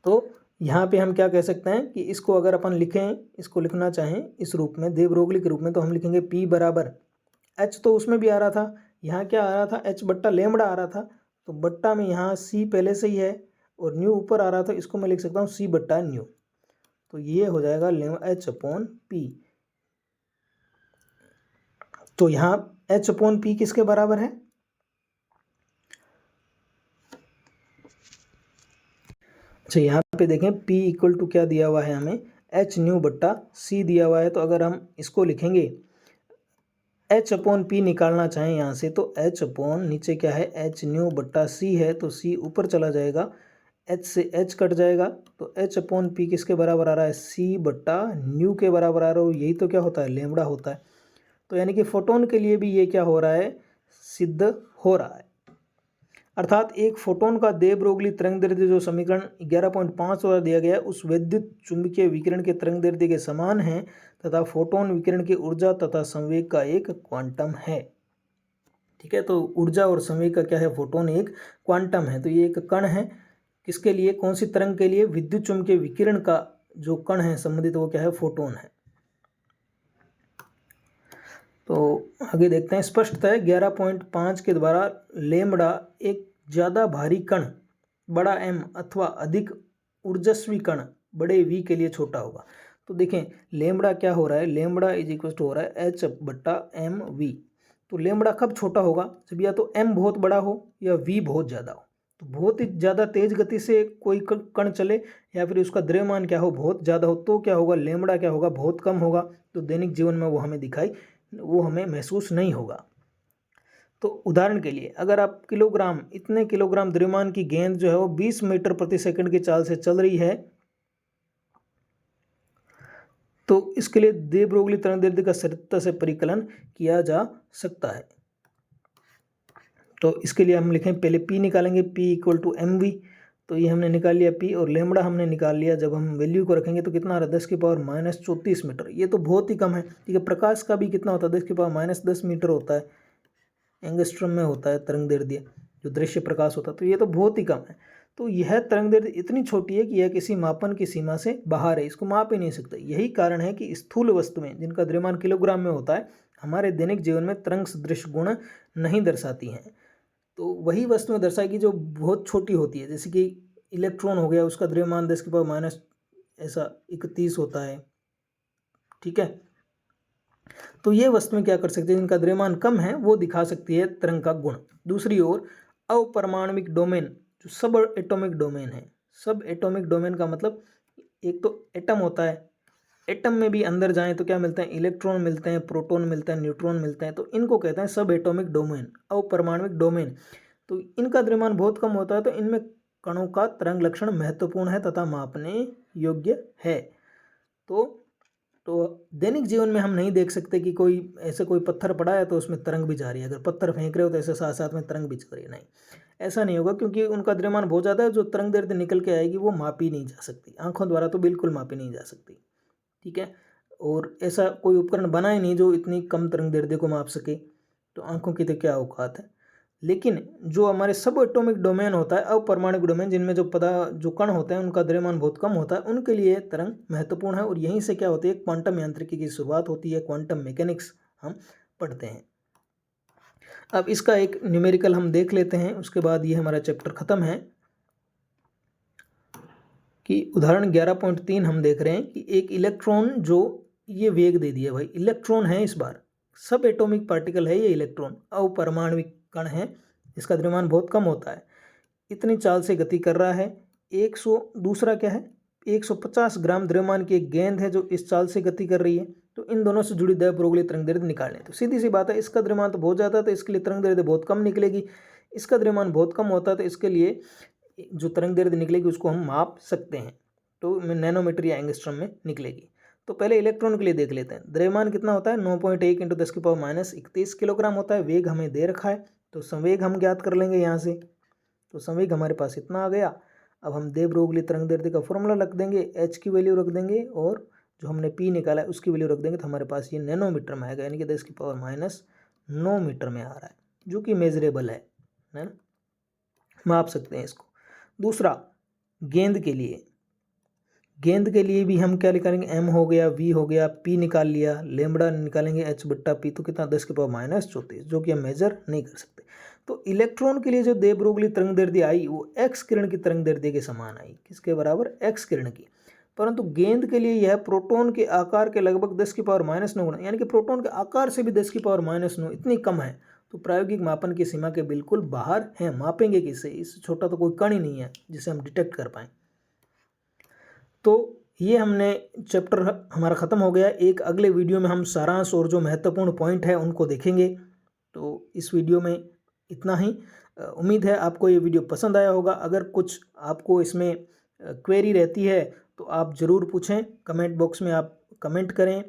तो यहाँ पे हम क्या कह सकते हैं कि इसको अगर अपन लिखें, इसको लिखना चाहें इस रूप में, दे ब्रोगली के रूप में, तो हम लिखेंगे P बराबर h, तो उसमें भी आ रहा था, यहाँ क्या आ रहा था, h/लैम्ब्डा आ रहा था, तो बट्टा में यहाँ c पहले से ही है और न्यू ऊपर आ रहा था, इसको मैं लिख सकता हूँ c/न्यू। तो ये हो जाएगा h/p। तो यहाँ h/p किसके बराबर है, अच्छा यहाँ पे देखें P इक्वल टू क्या दिया हुआ है हमें, h/c दिया हुआ है। तो अगर हम इसको लिखेंगे h/p निकालना चाहें यहाँ से, तो h नीचे क्या है, h/c है, तो c ऊपर चला जाएगा, h से h कट जाएगा, तो h/p किसके बराबर आ रहा है, c/न्यू के बराबर आ रहा है। यही तो क्या होता है, लैम्ब्डा होता है। तो यानी कि फोटोन के लिए भी ये क्या हो रहा है, सिद्ध हो रहा है। अर्थात एक फोटोन का दे ब्रोगली तरंगदैर्ध्य जो समीकरण 11.5 द्वारा दिया गया है उस वैद्युत चुंबकीय विकिरण के तरंगदैर्ध्य के समान है, तथा फोटोन विकिरण की ऊर्जा तथा संवेग का एक क्वांटम है। ठीक है, तो ऊर्जा और संवेग का क्या है, फोटोन एक क्वांटम है। तो ये एक कण है, किसके लिए, कौन सी तरंग के लिए, विद्युत चुंबकीय विकिरण का जो कण है संबंधित, वो क्या है, फोटोन है। तो आगे देखते हैं। स्पष्टतः 11.5 के द्वारा लैम्ब्डा एक ज़्यादा भारी कण बड़ा M अथवा अधिक ऊर्जस्वी कण बड़े V के लिए छोटा होगा। तो देखें लैम्ब्डा क्या हो रहा है, लैम्ब्डा इज इक्वल टू हो रहा है h/mv। तो लैम्ब्डा कब छोटा होगा, जब या तो M बहुत बड़ा हो या V बहुत ज़्यादा हो। तो बहुत ही ज़्यादा तेज गति से कोई कण चले या फिर उसका द्रव्यमान क्या हो, बहुत ज़्यादा हो, तो क्या होगा, लैम्ब्डा क्या होगा, बहुत कम होगा। तो दैनिक जीवन में वो हमें महसूस नहीं होगा। तो उदाहरण के लिए अगर आप इतने किलोग्राम द्रव्यमान की गेंद जो है वो 20 मीटर प्रति सेकंड की चाल से चल रही है, तो इसके लिए दे ब्रोगली तरंगदैर्ध्य का सटीकता से परिकलन किया जा सकता है। तो इसके लिए हम लिखें, पहले P निकालेंगे, P इक्वल टू mv। तो ये हमने निकाल लिया P, और लैम्ब्डा हमने निकाल लिया। जब हम वैल्यू को रखेंगे तो कितना आ रहा है, 10⁻³ मीटर। ये तो बहुत ही कम है। ठीक है, प्रकाश का भी कितना होता है, 10⁻10 मीटर होता है, एंगस्ट्रम में होता है तरंगदैर्ध्य जो दृश्य प्रकाश होता है। तो ये तो बहुत ही कम है। तो यह तरंगदैर्ध्य इतनी छोटी है कि यह किसी मापन की सीमा से बाहर है, इसको माप ही नहीं सकते। यही कारण है कि स्थूल वस्तु में जिनका द्रव्यमान किलोग्राम में होता है, हमारे दैनिक जीवन में तरंग सदृश गुण नहीं दर्शाती हैं। तो वही वस्तुएं दर्शाएगी जो बहुत छोटी होती है, जैसे कि इलेक्ट्रॉन हो गया, उसका द्रव्यमान 10⁻³ ऐसा 31 होता है, ठीक है। तो ये वस्तुएं क्या कर सकती है, जिनका द्रव्यमान कम है वो दिखा सकती है तरंग का गुण। दूसरी ओर अपरमाणविक डोमेन, जो सब एटॉमिक डोमेन है, सब एटॉमिक डोमेन का मतलब एक तो एटम होता है, एटम में भी अंदर जाएं तो क्या मिलते हैं, इलेक्ट्रॉन मिलते हैं, प्रोटॉन मिलते हैं, न्यूट्रॉन मिलते हैं, तो इनको कहते हैं सब एटॉमिक डोमेन, अपरमाणविक डोमेन। तो इनका द्रव्यमान बहुत कम होता है, तो इनमें कणों का तरंग लक्षण महत्वपूर्ण है तथा मापने योग्य है। तो दैनिक जीवन में हम नहीं देख सकते कि कोई ऐसे कोई पत्थर पड़ा है तो उसमें तरंग भी जा रही है, अगर पत्थर फेंक रहे हो तो ऐसे साथ साथ में तरंग भी जा रही है, नहीं, ऐसा नहीं होगा, क्योंकि उनका द्रव्यमान बहुत ज़्यादा है। जो तरंग दैर्ध्य निकल के आएगी वो मापी नहीं जा सकती, आंखों द्वारा तो बिल्कुल मापी नहीं जा सकती, ठीक है। और ऐसा कोई उपकरण बना ही नहीं जो इतनी कम तरंग दैर्ध्य को माप सके, तो आंखों की तो क्या औकात है। लेकिन जो हमारे सब एटॉमिक डोमेन होता है, अपरमाणुक डोमेन, जिनमें जो कण होते हैं उनका द्रव्यमान बहुत कम होता है, उनके लिए तरंग महत्वपूर्ण है। और यहीं से क्या होती है, क्वांटम यांत्रिकी की शुरुआत होती है, क्वांटम मैकेनिक्स हम पढ़ते हैं। अब इसका एक न्यूमेरिकल हम देख लेते हैं, उसके बाद ये हमारा चैप्टर खत्म है। कि उदाहरण 11.3 हम देख रहे हैं कि एक इलेक्ट्रॉन जो ये वेग दे दिया, भाई इलेक्ट्रॉन है, इस बार सब एटॉमिक पार्टिकल है, ये इलेक्ट्रॉन अपरमाणविक कण है, इसका द्रव्यमान बहुत कम होता है, इतनी चाल से गति कर रहा है। 100 दूसरा क्या है, 150 ग्राम द्रव्यमान की एक गेंद है जो इस चाल से गति कर रही है। तो इन दोनों से जुड़ी दे ब्रोगली तरंग दैर्ध्य निकालने, तो सीधी सी बात है, इसका द्रव्यमान तो बहुत ज़्यादा है तो इसके लिए तरंग दैर्ध्य बहुत कम निकलेगी, इसका द्रव्यमान बहुत कम होता है तो इसके लिए जो तरंग दैर्ध्य निकलेगी उसको हम माप सकते हैं, तो नैनोमीटर या एंगस्ट्रम में निकलेगी। तो पहले इलेक्ट्रॉन के लिए देख लेते हैं, द्रव्यमान कितना होता है, 9.1 × 10⁻31 किलोग्राम होता है। वेग हमें दे रखा है, तो संवेग हम ज्ञात कर लेंगे यहाँ से, तो संवेग हमारे पास इतना आ गया। अब हम दे ब्रोगली तरंग दैर्ध्य का फॉर्मूला रख देंगे, h की वैल्यू रख देंगे और जो हमने p निकाला है उसकी वैल्यू रख देंगे, तो हमारे पास ये नैनोमीटर में आएगा, यानी कि 10⁻9 मीटर में आ रहा है, जो कि मेजरेबल है ना, माप सकते हैं इसको। दूसरा, गेंद के लिए भी हम क्या निकालेंगे, m हो गया, v हो गया, p निकाल लिया, लैम्बडा निकालेंगे h/p, तो कितना 10⁻34, जो कि हम मेजर नहीं कर सकते। तो इलेक्ट्रॉन के लिए जो दे ब्रोगली तरंग दैर्ध्य आई वो एक्स किरण की तरंग दैर्ध्य के समान आई, किसके बराबर, एक्स किरण की। परंतु गेंद के लिए यह प्रोटॉन के आकार के लगभग 10⁻9 गुना, यानी कि प्रोटॉन के आकार से भी 10⁻9 इतनी कम है, तो प्रायोगिक मापन की सीमा के बिल्कुल बाहर है। मापेंगे किससे, इससे छोटा तो कोई कण ही नहीं है जिसे हम डिटेक्ट कर पाएँ। तो ये हमने चैप्टर हमारा ख़त्म हो गया। एक अगले वीडियो में हम सारांश और जो महत्वपूर्ण पॉइंट है उनको देखेंगे। तो इस वीडियो में इतना ही। उम्मीद है आपको ये वीडियो पसंद आया होगा। अगर कुछ आपको इसमें क्वेरी रहती है तो आप ज़रूर पूछें, कमेंट बॉक्स में आप कमेंट करें।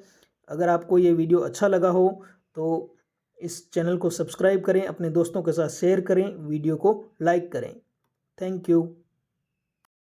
अगर आपको ये वीडियो अच्छा लगा हो तो इस चैनल को सब्सक्राइब करें, अपने दोस्तों के साथ शेयर करें, वीडियो को लाइक करें। Thank you.